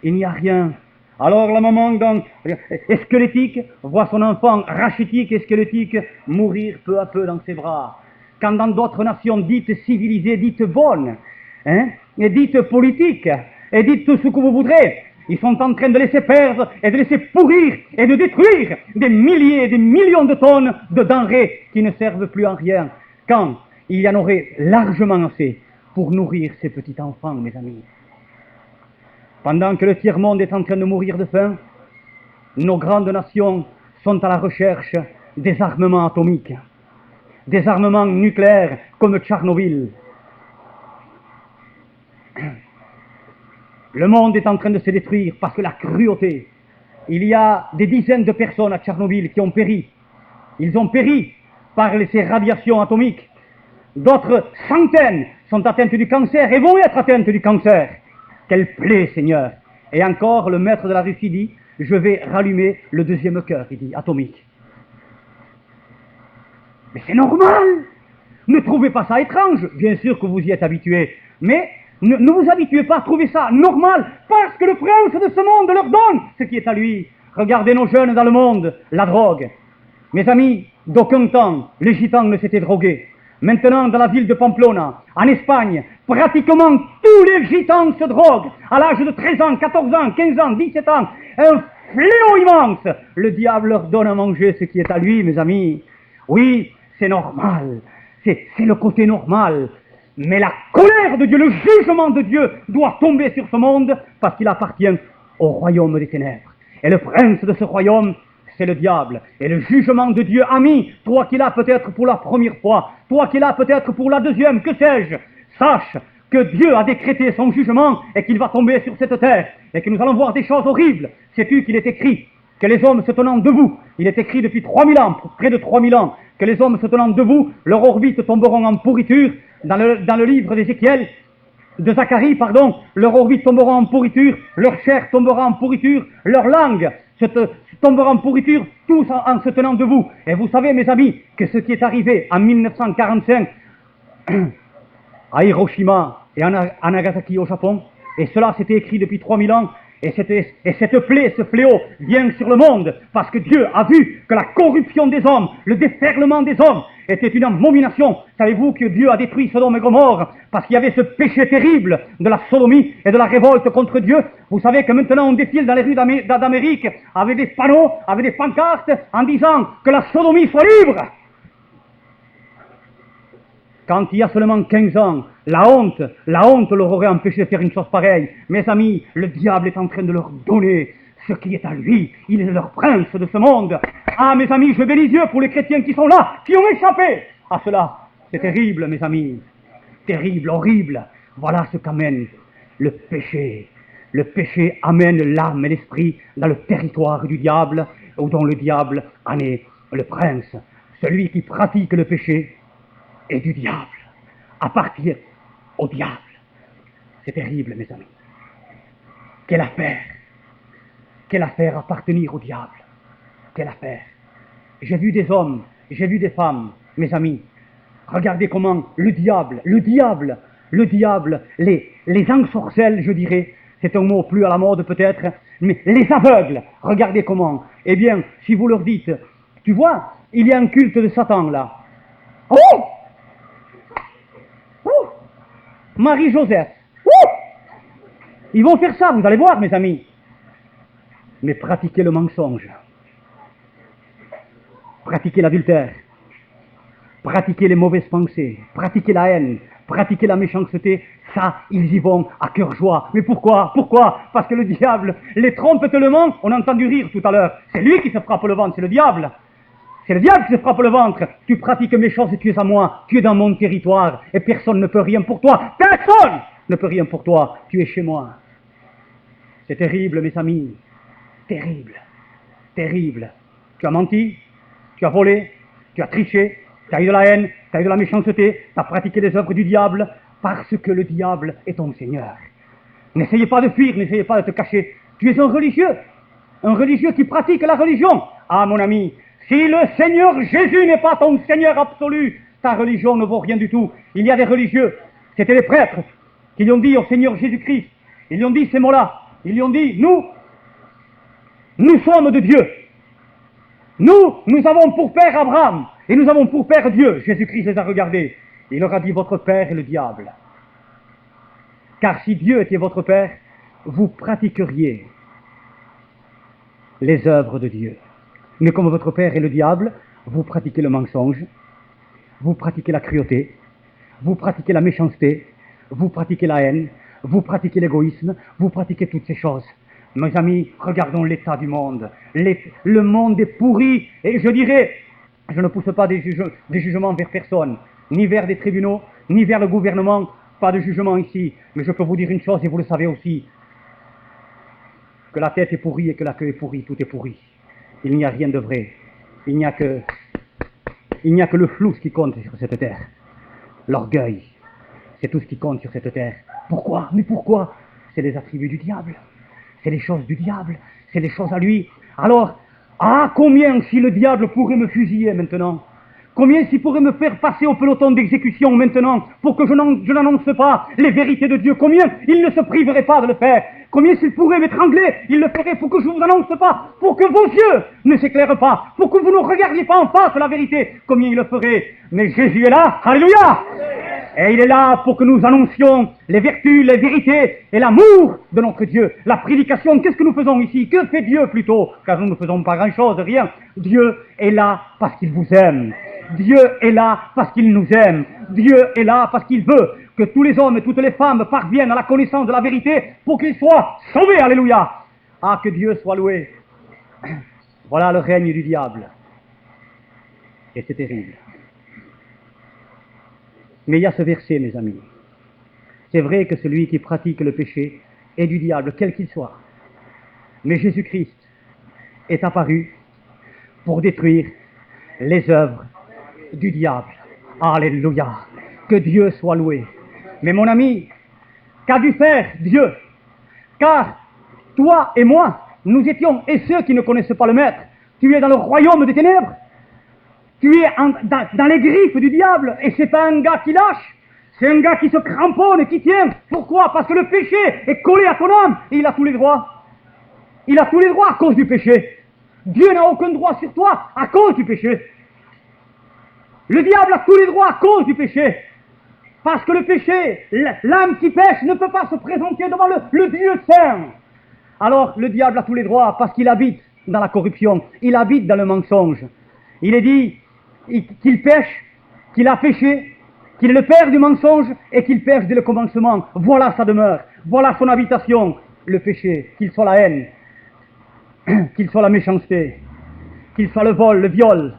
il n'y a rien. Alors la maman, donc, squelettique, voit son enfant rachitique et squelettique mourir peu à peu dans ses bras. Quand dans d'autres nations dites civilisées, dites bonnes, et dites politiques, et dites tout ce que vous voudrez, ils sont en train de laisser perdre et de laisser pourrir et de détruire des milliers et des millions de tonnes de denrées qui ne servent plus en rien, quand il y en aurait largement assez pour nourrir ces petits enfants, mes amis. Pendant que le tiers-monde est en train de mourir de faim, nos grandes nations sont à la recherche des armements atomiques, des armements nucléaires comme Tchernobyl. Le monde est en train de se détruire parce que la cruauté. Il y a des dizaines de personnes à Tchernobyl qui ont péri. Ils ont péri par ces radiations atomiques. D'autres centaines sont atteintes du cancer et vont être atteintes du cancer. Quelle plaie, Seigneur! Et encore, le maître de la Russie dit, je vais rallumer le deuxième cœur, il dit, atomique. Mais c'est normal! Ne trouvez pas ça étrange? Bien sûr que vous y êtes habitués, mais ne vous habituez pas à trouver ça normal, parce que le prince de ce monde leur donne ce qui est à lui. Regardez nos jeunes dans le monde, la drogue. Mes amis, d'aucun temps, les gitans ne s'étaient drogués. Maintenant, dans la ville de Pamplona, en Espagne, Pratiquement tous les gitans se droguent à l'âge de 13 ans, 14 ans, 15 ans, 17 ans. Un fléau immense. Le diable leur donne à manger ce qui est à lui, mes amis. Oui, c'est normal. C'est le côté normal. Mais la colère de Dieu, le jugement de Dieu doit tomber sur ce monde parce qu'il appartient au royaume des ténèbres. Et le prince de ce royaume, c'est le diable. Et le jugement de Dieu, ami, toi qui l'as peut-être pour la première fois, toi qui l'as peut-être pour la deuxième, que sais-je, sache que Dieu a décrété son jugement et qu'il va tomber sur cette terre et que nous allons voir des choses horribles. Sais-tu qu'il est écrit que les hommes se tenant debout, il est écrit depuis 3000 ans, près de 3000 ans, que les hommes se tenant debout, leur orbite tomberont en pourriture. Dans le livre d'Ézéchiel, de Zacharie, pardon, leur orbite tombera en pourriture, leur chair tombera en pourriture, leur langue tombera en pourriture, tous en se tenant debout. Et vous savez, mes amis, que ce qui est arrivé en 1945 à Hiroshima et à Nagasaki au Japon, et cela c'était écrit depuis 3000 ans, et cette plaie, ce fléau vient sur le monde parce que Dieu a vu que la corruption des hommes, le déferlement des hommes était une abomination. Savez-vous que Dieu a détruit Sodome et Gomorrhe parce qu'il y avait ce péché terrible de la sodomie et de la révolte contre Dieu? Vous savez que maintenant on défile dans les rues d'Amérique avec des panneaux, avec des pancartes en disant que la sodomie soit libre. Quand il y a seulement 15 ans, la honte leur aurait empêché de faire une chose pareille. Mes amis, le diable est en train de leur donner ce qui est à lui. Il est leur prince de ce monde. Ah, mes amis, je bénis Dieu pour les chrétiens qui sont là, qui ont échappé à cela. C'est terrible, mes amis. Terrible, horrible. Voilà ce qu'amène le péché. Le péché amène l'âme et l'esprit dans le territoire du diable, où dont le diable en est le prince. Celui qui pratique le péché et du diable, appartient au diable. C'est terrible, mes amis. Quelle affaire appartenir au diable. Quelle affaire. J'ai vu des hommes, j'ai vu des femmes, mes amis. Regardez comment le diable, les ensorcelles, je dirais, c'est un mot plus à la mode peut-être, mais les aveugles, regardez comment. Eh bien, si vous leur dites, tu vois, il y a un culte de Satan là. Oh! Marie-Joseph. Ils vont faire ça, vous allez voir, mes amis. Mais pratiquez le mensonge. Pratiquez l'adultère. Pratiquez les mauvaises pensées. Pratiquez la haine. Pratiquez la méchanceté. Ça, ils y vont à cœur joie. Mais pourquoi? Parce que le diable les trompe tellement. On a entendu rire tout à l'heure. C'est lui qui se frappe le ventre, c'est le diable. C'est le diable qui se frappe le ventre. Tu pratiques mes choses et tu es à moi. Tu es dans mon territoire et personne ne peut rien pour toi. Personne ne peut rien pour toi. Tu es chez moi. C'est terrible, mes amis. Terrible. Terrible. Tu as menti, tu as volé, tu as triché, tu as eu de la haine, tu as eu de la méchanceté, tu as pratiqué les œuvres du diable parce que le diable est ton Seigneur. N'essayez pas de fuir, n'essayez pas de te cacher. Tu es un religieux qui pratique la religion. Ah, mon ami, si le Seigneur Jésus n'est pas ton Seigneur absolu, ta religion ne vaut rien du tout. Il y a des religieux, c'était les prêtres, qui lui ont dit au Seigneur Jésus-Christ, ils lui ont dit ces mots-là, ils lui ont dit, nous sommes de Dieu. Nous avons pour père Abraham, et nous avons pour père Dieu. Jésus-Christ les a regardés. Il leur a dit, votre père est le diable. Car si Dieu était votre père, vous pratiqueriez les œuvres de Dieu. Mais comme votre père est le diable, vous pratiquez le mensonge, vous pratiquez la cruauté, vous pratiquez la méchanceté, vous pratiquez la haine, vous pratiquez l'égoïsme, vous pratiquez toutes ces choses. Mes amis, regardons l'état du monde. Le monde est pourri, et je dirais, je ne pousse pas des jugements vers personne, ni vers des tribunaux, ni vers le gouvernement, pas de jugement ici. Mais je peux vous dire une chose, et vous le savez aussi, que la tête est pourrie et que la queue est pourrie, tout est pourri. Il n'y a rien de vrai. Il n'y a que le flou qui compte sur cette terre. L'orgueil, c'est tout ce qui compte sur cette terre. Pourquoi? Mais pourquoi? C'est les attributs du diable. C'est les choses du diable. C'est les choses à lui. Alors, combien si le diable pourrait me fusiller maintenant? Combien s'il pourrait me faire passer au peloton d'exécution maintenant pour que je n'annonce pas les vérités de Dieu? Combien il ne se priverait pas de le faire? Combien s'il pourrait m'étrangler, il le ferait pour que je ne vous annonce pas, pour que vos yeux ne s'éclairent pas, pour que vous ne regardiez pas en face la vérité? Combien il le ferait? Mais Jésus est là, alléluia! Et il est là pour que nous annoncions les vertus, les vérités et l'amour de notre Dieu. La prédication, qu'est-ce que nous faisons ici? Que fait Dieu plutôt? Car nous ne faisons pas grand-chose, rien. Dieu est là parce qu'il vous aime. Dieu est là parce qu'il nous aime. Dieu est là parce qu'il veut que tous les hommes et toutes les femmes parviennent à la connaissance de la vérité pour qu'ils soient sauvés. Alléluia! Ah, que Dieu soit loué. Voilà le règne du diable. Et c'est terrible. Mais il y a ce verset, mes amis. C'est vrai que celui qui pratique le péché est du diable, quel qu'il soit. Mais Jésus-Christ est apparu pour détruire les œuvres du diable. Alléluia. Que Dieu soit loué. Mais mon ami, qu'a dû faire Dieu? Car toi et moi, nous étions, et ceux qui ne connaissent pas le Maître, tu es dans le royaume des ténèbres. Tu es dans les griffes du diable, et c'est pas un gars qui lâche, c'est un gars qui se cramponne et qui tient. Pourquoi? Parce que le péché est collé à ton âme, et il a tous les droits. Il a tous les droits à cause du péché. Dieu n'a aucun droit sur toi à cause du péché. Le diable a tous les droits à cause du péché. Parce que le péché, l'âme qui pêche ne peut pas se présenter devant le Dieu saint. Alors le diable a tous les droits parce qu'il habite dans la corruption, il habite dans le mensonge. Il est dit qu'il pêche, qu'il a péché, qu'il est le père du mensonge et qu'il pêche dès le commencement. Voilà sa demeure, voilà son habitation, le péché, qu'il soit la haine, qu'il soit la méchanceté, qu'il soit le vol, le viol.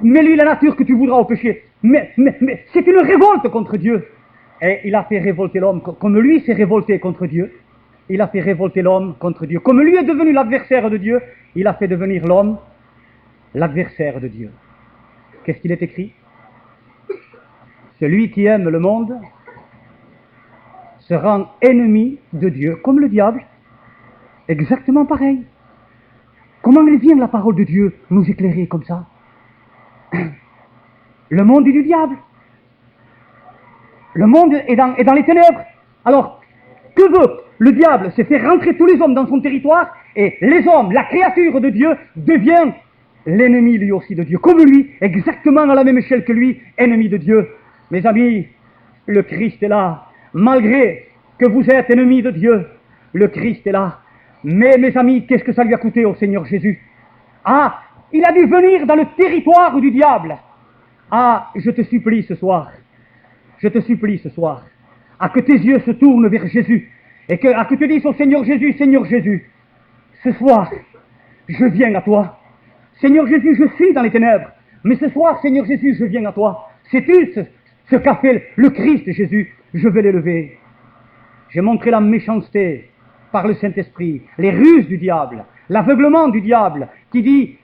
Mets-lui la nature que tu voudras au péché. Mais c'est une révolte contre Dieu. Et il a fait révolter l'homme, comme lui s'est révolté contre Dieu. Il a fait révolter l'homme contre Dieu. Comme lui est devenu l'adversaire de Dieu, il a fait devenir l'homme l'adversaire de Dieu. Qu'est-ce qu'il est écrit? Celui qui aime le monde se rend ennemi de Dieu, comme le diable. Exactement pareil. Comment il vient la parole de Dieu nous éclairer comme ça? Le monde est du diable. Le monde est dans les ténèbres. Alors, que veut le diable? C'est faire rentrer tous les hommes dans son territoire, et les hommes, la créature de Dieu, devient l'ennemi lui aussi de Dieu. Comme lui, exactement à la même échelle que lui, ennemi de Dieu. Mes amis, le Christ est là. Malgré que vous êtes ennemis de Dieu, le Christ est là. Mais mes amis, qu'est-ce que ça lui a coûté au Seigneur Jésus? Ah, il a dû venir dans le territoire du diable. Ah, je te supplie ce soir, à que tes yeux se tournent vers Jésus, et à que tu dises au Seigneur Jésus, ce soir, je viens à toi. Seigneur Jésus, je suis dans les ténèbres, mais ce soir, Seigneur Jésus, je viens à toi. Sais-tu ce qu'a fait le Christ Jésus? Je vais l'élever. J'ai montré la méchanceté par le Saint-Esprit, les ruses du diable, l'aveuglement du diable, qui dit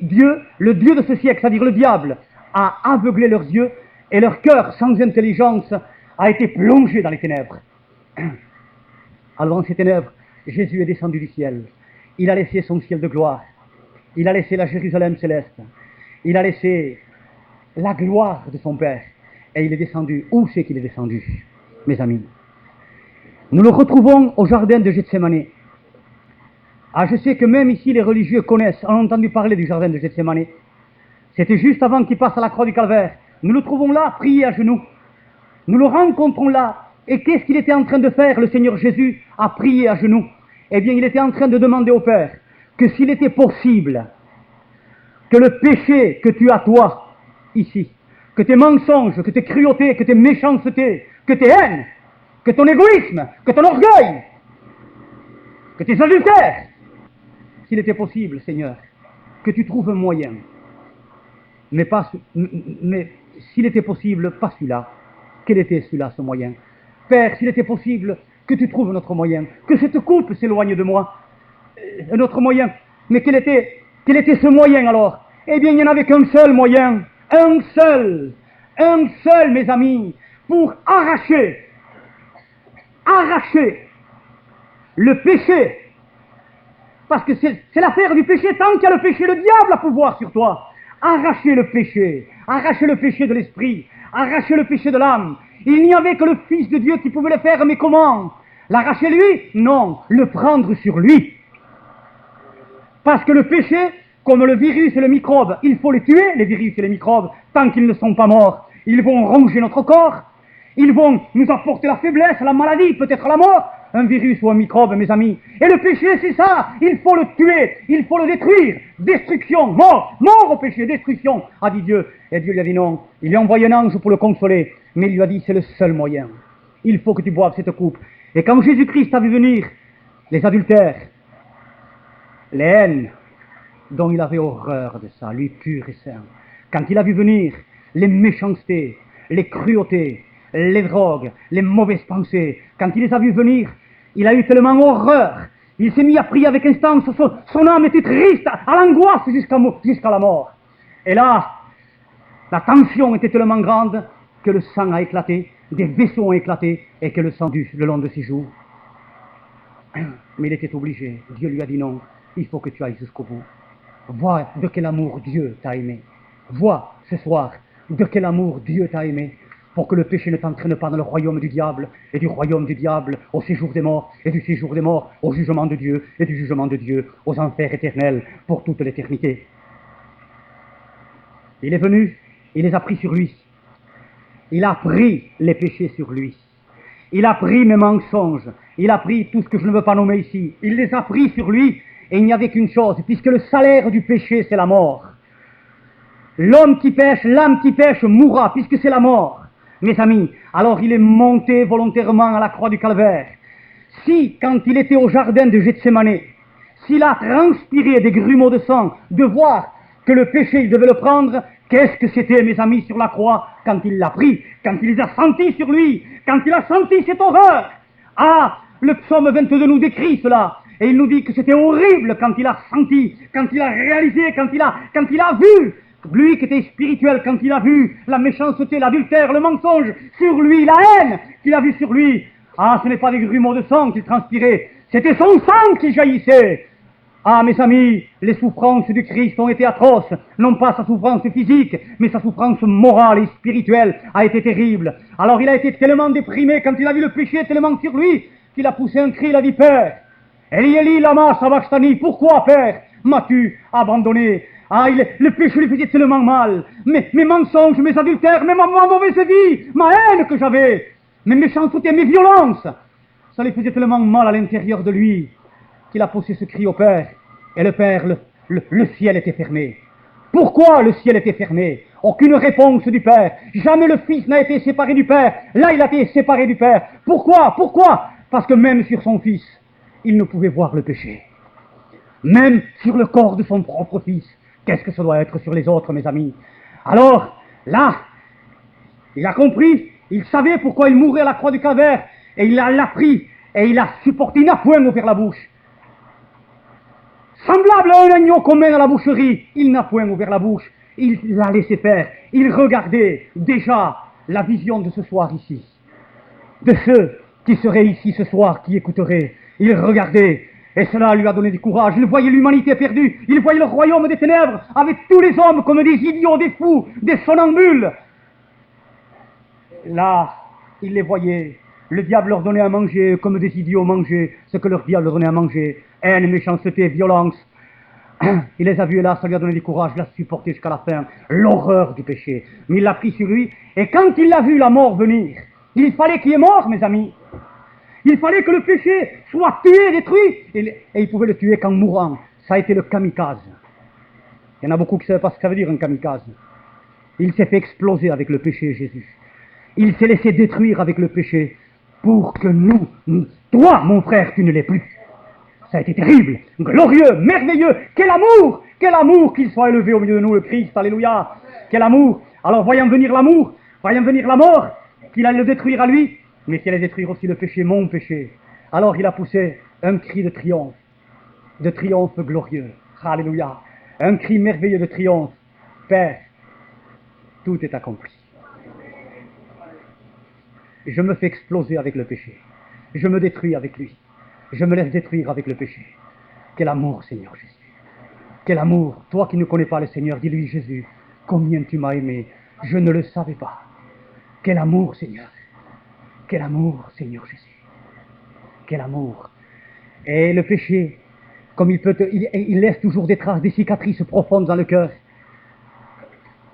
Dieu, le Dieu de ce siècle, c'est-à-dire le diable, a aveuglé leurs yeux et leur cœur sans intelligence a été plongé dans les ténèbres. Alors dans ces ténèbres, Jésus est descendu du ciel. Il a laissé son ciel de gloire. Il a laissé la Jérusalem céleste. Il a laissé la gloire de son Père. Et il est descendu. Où c'est qu'il est descendu, mes amis? Nous le retrouvons au jardin de Gethsémani. Ah, je sais que même ici les religieux connaissent, ont entendu parler du jardin de Gethsémani. C'était juste avant qu'il passe à la croix du Calvaire. Nous le trouvons là, prié à genoux. Nous le rencontrons là. Et qu'est-ce qu'il était en train de faire, le Seigneur Jésus, à prier à genoux? Eh bien, il était en train de demander au Père que s'il était possible que le péché que tu as toi, ici, que tes mensonges, que tes cruautés, que tes méchancetés, que tes haines, que ton égoïsme, que ton orgueil, que tes adultères, s'il était possible, Seigneur, que tu trouves un moyen, mais s'il était possible, pas celui-là. Quel était celui-là, ce moyen? Père, s'il était possible que tu trouves notre moyen, que cette coupe s'éloigne de moi, notre moyen. Mais quel était ce moyen alors? Eh bien, il n'y en avait qu'un seul moyen, un seul, mes amis, pour arracher le péché. Parce que c'est l'affaire du péché. Tant qu'il y a le péché, le diable a pouvoir sur toi. Arracher le péché de l'esprit, arracher le péché de l'âme. Il n'y avait que le Fils de Dieu qui pouvait le faire, mais comment? L'arracher lui? Non, le prendre sur lui. Parce que le péché, comme le virus et le microbe, il faut les tuer, les virus et les microbes, tant qu'ils ne sont pas morts. Ils vont ronger notre corps. Ils vont nous apporter la faiblesse, la maladie, peut-être la mort. Un virus ou un microbe, mes amis. Et le péché, c'est ça. Il faut le tuer. Il faut le détruire. Destruction, mort. Mort au péché, destruction, a dit Dieu. Et Dieu lui a dit non. Il lui a envoyé un ange pour le consoler. Mais il lui a dit, c'est le seul moyen. Il faut que tu boives cette coupe. Et quand Jésus-Christ a vu venir les adultères, les haines, dont il avait horreur de ça, lui pur et saint. Quand il a vu venir les méchancetés, les cruautés, les drogues, les mauvaises pensées, quand il les a vus venir, il a eu tellement horreur. Il s'est mis à prier avec instance, son âme était triste, à l'angoisse jusqu'à la mort. Et là, la tension était tellement grande que le sang a éclaté, des vaisseaux ont éclaté, et que le sang dut le long de ses joues. Mais il était obligé. Dieu lui a dit non, il faut que tu ailles jusqu'au bout. Vois de quel amour Dieu t'a aimé. Vois ce soir de quel amour Dieu t'a aimé, pour que le péché ne t'entraîne pas dans le royaume du diable, et du royaume du diable au séjour des morts, et du séjour des morts au jugement de Dieu, et du jugement de Dieu aux enfers éternels pour toute l'éternité. Il est venu, il les a pris sur lui. Il a pris les péchés sur lui. Il a pris mes mensonges. Il a pris tout ce que je ne veux pas nommer ici. Il les a pris sur lui, et il n'y avait qu'une chose, puisque le salaire du péché, c'est la mort. L'homme qui pêche, l'âme qui pêche mourra, puisque c'est la mort. Mes amis, alors il est monté volontairement à la croix du calvaire. Si, quand il était au jardin de Gethsémane, s'il a transpiré des grumeaux de sang, de voir que le péché, il devait le prendre, qu'est-ce que c'était, mes amis, sur la croix, quand il l'a pris, quand il les a sentis sur lui, quand il a senti cette horreur. Ah, le psaume 22 nous décrit cela, et il nous dit que c'était horrible quand il a senti, quand il a réalisé, quand il a vu. Lui qui était spirituel, quand il a vu la méchanceté, l'adultère, le mensonge sur lui, la haine qu'il a vue sur lui. Ah, ce n'est pas des grumeaux de sang qu'il transpirait, c'était son sang qui jaillissait. Ah, mes amis, les souffrances du Christ ont été atroces. Non pas sa souffrance physique, mais sa souffrance morale et spirituelle a été terrible. Alors il a été tellement déprimé quand il a vu le péché tellement sur lui, qu'il a poussé un cri, il a dit, Père, Eli Eli lama sabachthani, pourquoi, Père, m'as-tu abandonné? Ah, le péché lui faisait tellement mal. Mes mensonges, mes adultères, ma mauvaise vie, ma haine que j'avais, mes méchancetés, mes violences, ça lui faisait tellement mal à l'intérieur de lui, qu'il a poussé ce cri au Père, et le Père, le ciel était fermé. Pourquoi le ciel était fermé? Aucune réponse du Père. Jamais le Fils n'a été séparé du Père. Là, il a été séparé du Père. Pourquoi? Parce que même sur son Fils, il ne pouvait voir le péché. Même sur le corps de son propre Fils. Qu'est-ce que ça doit être sur les autres, mes amis? Alors, là, il a compris, il savait pourquoi il mourait à la croix du calvaire, et il l'a pris, et il a supporté, il n'a point ouvert la bouche. Semblable à un agneau qu'on mène à la boucherie, il n'a point ouvert la bouche, il l'a laissé faire, il regardait déjà la vision de ce soir ici, de ceux qui seraient ici ce soir, qui écouteraient, il regardait, et cela lui a donné du courage, il voyait l'humanité perdue, il voyait le royaume des ténèbres, avec tous les hommes comme des idiots, des fous, des somnambules. Là, il les voyait, le diable leur donnait à manger, comme des idiots mangeaient ce que leur diable leur donnait à manger, haine, méchanceté, violence. Il les a vus là, ça lui a donné du courage, il l'a supporté jusqu'à la fin, l'horreur du péché. Mais il l'a pris sur lui, et quand il a vu la mort venir, il fallait qu'il y ait mort, mes amis. Il fallait que le péché soit tué, détruit, et il pouvait le tuer qu'en mourant. Ça a été le kamikaze. Il y en a beaucoup qui ne savent pas ce que ça veut dire, un kamikaze. Il s'est fait exploser avec le péché, Jésus. Il s'est laissé détruire avec le péché, pour que nous, toi, mon frère, tu ne l'aies plus. Ça a été terrible, glorieux, merveilleux. Quel amour qu'il soit élevé au milieu de nous, le Christ, alléluia. Quel amour. Alors voyons venir l'amour, voyons venir la mort, qu'il allait le détruire à lui, mais qu'il allait détruire aussi le péché, mon péché. Alors il a poussé un cri de triomphe glorieux, alléluia. Un cri merveilleux de triomphe. Père, tout est accompli. Je me fais exploser avec le péché. Je me détruis avec lui. Je me laisse détruire avec le péché. Quel amour, Seigneur Jésus. Quel amour. Toi qui ne connais pas le Seigneur, dis-lui, Jésus, combien tu m'as aimé. Je ne le savais pas. Quel amour, Seigneur. Quel amour, Seigneur Jésus. Quel amour. Et le péché, comme il laisse toujours des traces, des cicatrices profondes dans le cœur.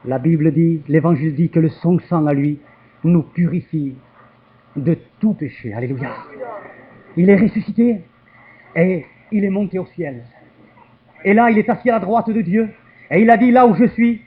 La Bible dit, l'Évangile dit que le son sang à lui nous purifie de tout péché. Alléluia. Il est ressuscité et il est monté au ciel. Et là, il est assis à la droite de Dieu. Et il a dit, là où je suis,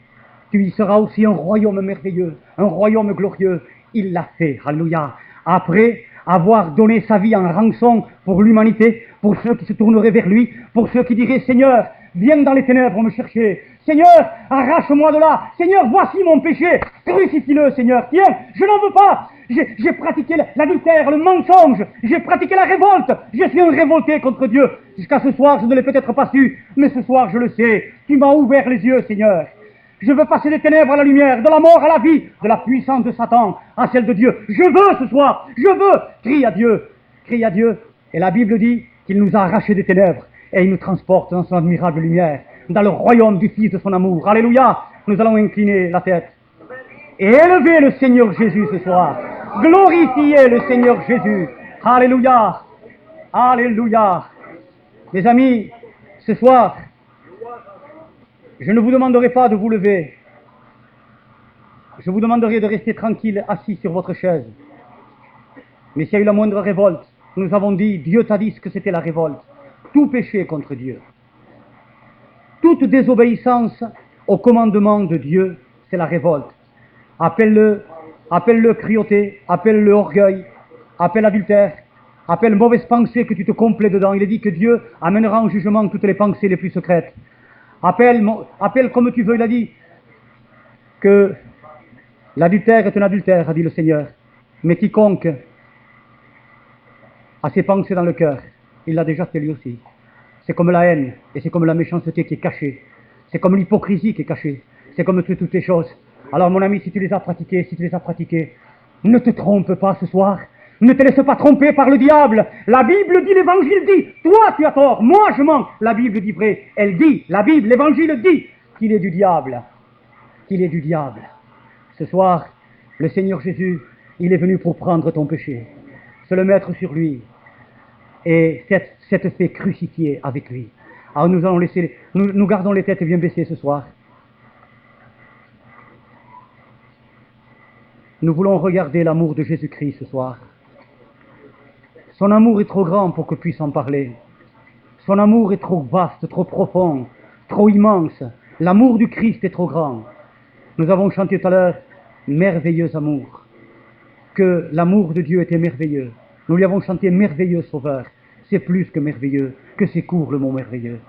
tu y seras aussi un royaume merveilleux, un royaume glorieux. Il l'a fait. Alléluia. Après avoir donné sa vie en rançon pour l'humanité, pour ceux qui se tourneraient vers lui, pour ceux qui diraient, Seigneur, viens dans les ténèbres me chercher. Seigneur, arrache-moi de là. Seigneur, voici mon péché. Crucifie-le, Seigneur. Tiens, je n'en veux pas. J'ai pratiqué l'adultère, le mensonge. J'ai pratiqué la révolte. Je suis un révolté contre Dieu. Jusqu'à ce soir, je ne l'ai peut-être pas su, mais ce soir, je le sais. Tu m'as ouvert les yeux, Seigneur. Je veux passer des ténèbres à la lumière, de la mort à la vie, de la puissance de Satan à celle de Dieu. Je veux ce soir. Je veux. Crie à Dieu. Crie à Dieu. Et la Bible dit qu'il nous a arrachés des ténèbres et il nous transporte dans son admirable lumière, dans le royaume du Fils de son amour. Alléluia. Nous allons incliner la tête et élever le Seigneur Jésus ce soir. Glorifier le Seigneur Jésus. Alléluia. Alléluia. Mes amis, ce soir, je ne vous demanderai pas de vous lever. Je vous demanderai de rester tranquille, assis sur votre chaise. Mais s'il y a eu la moindre révolte, nous avons dit, Dieu t'a dit ce que c'était la révolte. Tout péché contre Dieu. Toute désobéissance au commandement de Dieu, c'est la révolte. Appelle-le cruauté, appelle-le orgueil, appelle adultère, appelle mauvaise pensée que tu te complais dedans. Il est dit que Dieu amènera en jugement toutes les pensées les plus secrètes. Appelle comme tu veux, il a dit que l'adultère est un adultère, a dit le Seigneur. Mais quiconque a ses pensées dans le cœur, il l'a déjà fait lui aussi. C'est comme la haine, et c'est comme la méchanceté qui est cachée. C'est comme l'hypocrisie qui est cachée. C'est comme toutes les choses. Alors mon ami, si tu les as pratiquées, ne te trompe pas ce soir. Ne te laisse pas tromper par le diable. La Bible dit, l'Évangile dit, toi tu as tort, moi je mens. La Bible dit vrai. Elle dit, la Bible, l'Évangile dit qu'il est du diable. Qu'il est du diable. Ce soir, le Seigneur Jésus, il est venu pour prendre ton péché, se le mettre sur lui et s'être fait crucifier avec lui. Alors nous allons nous gardons les têtes bien baissées ce soir. Nous voulons regarder l'amour de Jésus-Christ ce soir. Son amour est trop grand pour que puisse en parler. Son amour est trop vaste, trop profond, trop immense. L'amour du Christ est trop grand. Nous avons chanté tout à l'heure, merveilleux amour. Que l'amour de Dieu était merveilleux. Nous lui avons chanté merveilleux Sauveur. C'est plus que merveilleux, que c'est court le mot merveilleux,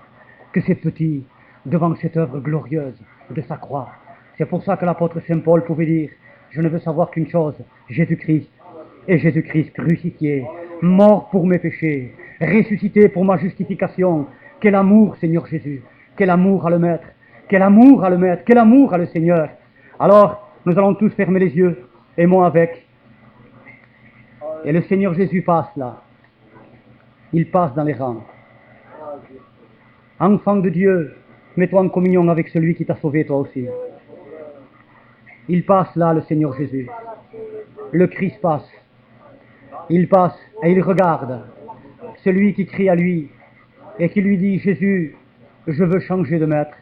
que c'est petit devant cette œuvre glorieuse de sa croix. C'est pour ça que l'apôtre Saint Paul pouvait dire, je ne veux savoir qu'une chose, Jésus-Christ, et Jésus-Christ crucifié, mort pour mes péchés, ressuscité pour ma justification. Quel amour, Seigneur Jésus, quel amour à le mettre, quel amour à le mettre, quel amour à le Seigneur. Alors, nous allons tous fermer les yeux, aimons avec. Et le Seigneur Jésus passe là. Il passe dans les rangs. Enfant de Dieu, mets-toi en communion avec celui qui t'a sauvé toi aussi. Il passe là, le Seigneur Jésus. Le Christ passe. Il passe et il regarde celui qui crie à lui et qui lui dit, Jésus, je veux changer de maître.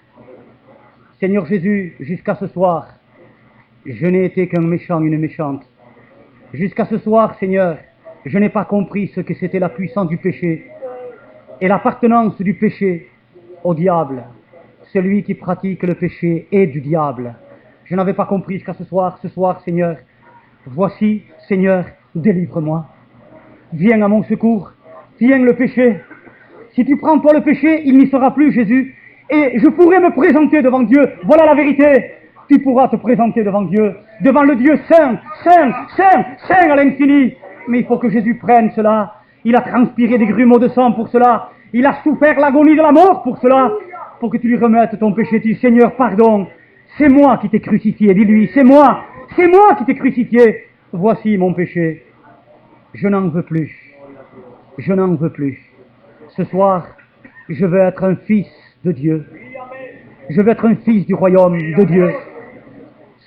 Seigneur Jésus, jusqu'à ce soir, je n'ai été qu'un méchant, une méchante. Jusqu'à ce soir, Seigneur, je n'ai pas compris ce que c'était la puissance du péché et l'appartenance du péché au diable. Celui qui pratique le péché est du diable. Je n'avais pas compris jusqu'à ce soir, Seigneur. Voici, Seigneur, délivre-moi. Viens à mon secours. Viens le péché. Si tu prends toi le péché, il n'y sera plus, Jésus. Et je pourrai me présenter devant Dieu. Voilà la vérité. Tu pourras te présenter devant Dieu, devant le Dieu saint, saint, saint, saint à l'infini. Mais il faut que Jésus prenne cela. Il a transpiré des grumeaux de sang pour cela. Il a souffert l'agonie de la mort pour cela. Pour que tu lui remettes ton péché. Dis, Seigneur, pardon. C'est moi qui t'ai crucifié. Dis-lui, c'est moi qui t'ai crucifié. Voici mon péché. Je n'en veux plus. Je n'en veux plus. Ce soir, je veux être un fils de Dieu. Je veux être un fils du royaume de Dieu.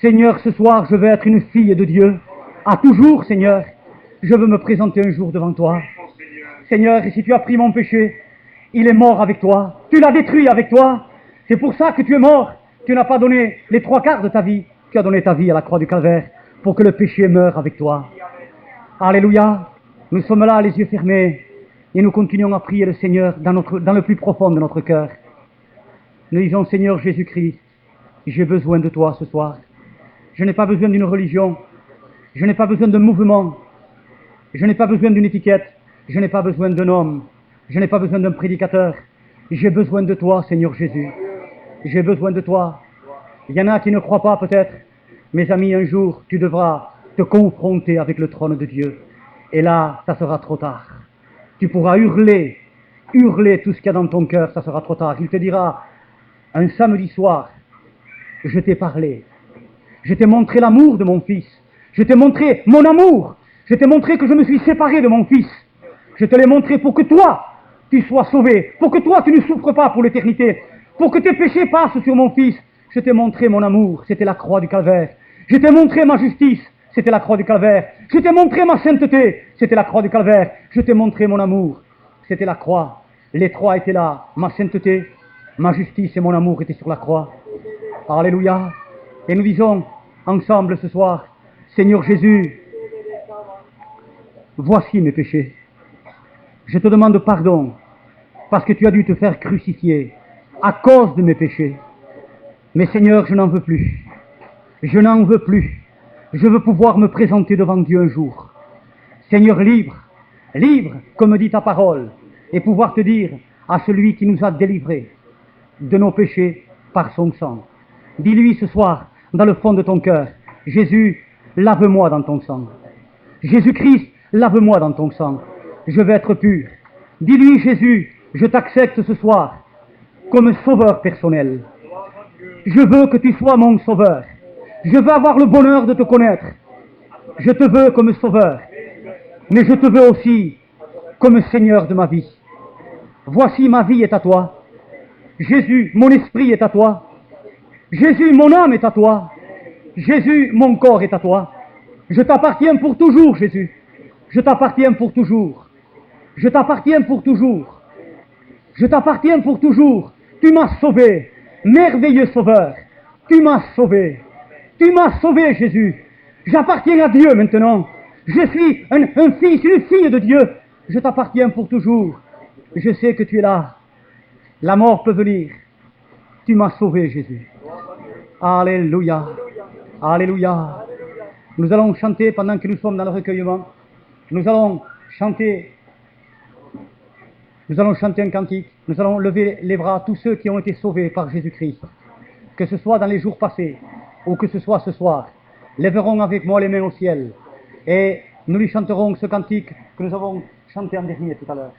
Seigneur, ce soir, je veux être une fille de Dieu. À toujours, Seigneur. Je veux me présenter un jour devant toi. Seigneur, et si tu as pris mon péché, il est mort avec toi. Tu l'as détruit avec toi. C'est pour ça que tu es mort. Tu n'as pas donné les 3/4 de ta vie. Tu as donné ta vie à la croix du calvaire pour que le péché meure avec toi. Alléluia. Nous sommes là, les yeux fermés, et nous continuons à prier le Seigneur dans le plus profond de notre cœur. Nous disons, Seigneur Jésus-Christ, j'ai besoin de toi ce soir. Je n'ai pas besoin d'une religion. Je n'ai pas besoin d'un mouvement. Je n'ai pas besoin d'une étiquette. Je n'ai pas besoin d'un homme. Je n'ai pas besoin d'un prédicateur. J'ai besoin de toi, Seigneur Jésus. J'ai besoin de toi. Il y en a qui ne croient pas peut-être. Mes amis, un jour, tu devras te confronter avec le trône de Dieu. Et là, ça sera trop tard. Tu pourras hurler tout ce qu'il y a dans ton cœur, ça sera trop tard. Il te dira, un samedi soir, je t'ai parlé. Je t'ai montré l'amour de mon fils. Je t'ai montré mon amour. Je t'ai montré que je me suis séparé de mon fils. Je te l'ai montré pour que toi, tu sois sauvé. Pour que toi, tu ne souffres pas pour l'éternité. Pour que tes péchés passent sur mon fils. Je t'ai montré mon amour. C'était la croix du calvaire. Je t'ai montré ma justice. C'était la croix du calvaire. Je t'ai montré ma sainteté. C'était la croix du calvaire. Je t'ai montré mon amour. C'était la croix. Les trois étaient là. Ma sainteté, ma justice et mon amour étaient sur la croix. Alléluia. Et nous disons ensemble ce soir, Seigneur Jésus, voici mes péchés. Je te demande pardon parce que tu as dû te faire crucifier à cause de mes péchés. Mais Seigneur, je n'en veux plus. Je n'en veux plus. Je veux pouvoir me présenter devant Dieu un jour. Seigneur, libre, comme dit ta parole, et pouvoir te dire à celui qui nous a délivrés de nos péchés par son sang. Dis-lui ce soir, dans le fond de ton cœur, Jésus, lave-moi dans ton sang. Jésus-Christ, lave-moi dans ton sang. Je veux être pur. Dis-lui, Jésus, je t'accepte ce soir comme sauveur personnel. Je veux que tu sois mon sauveur. Je veux avoir le bonheur de te connaître. Je te veux comme sauveur, mais je te veux aussi comme Seigneur de ma vie. Voici ma vie est à toi. Jésus, mon esprit est à toi. Jésus, mon âme est à toi. Jésus, mon corps est à toi. Je t'appartiens pour toujours, Jésus. Je t'appartiens pour toujours. Je t'appartiens pour toujours. Je t'appartiens pour toujours. Tu m'as sauvé, merveilleux sauveur. Tu m'as sauvé. Tu m'as sauvé, Jésus. J'appartiens à Dieu maintenant. Je suis un fils, une fille de Dieu. Je t'appartiens pour toujours. Je sais que tu es là. La mort peut venir. Tu m'as sauvé, Jésus. Alléluia. Alléluia. Nous allons chanter pendant que nous sommes dans le recueillement. Nous allons chanter un cantique. Nous allons lever les bras à tous ceux qui ont été sauvés par Jésus-Christ. Que ce soit dans les jours passés ou que ce soit ce soir. Lèverons avec moi les mains au ciel et nous lui chanterons ce cantique que nous avons chanté en dernier tout à l'heure.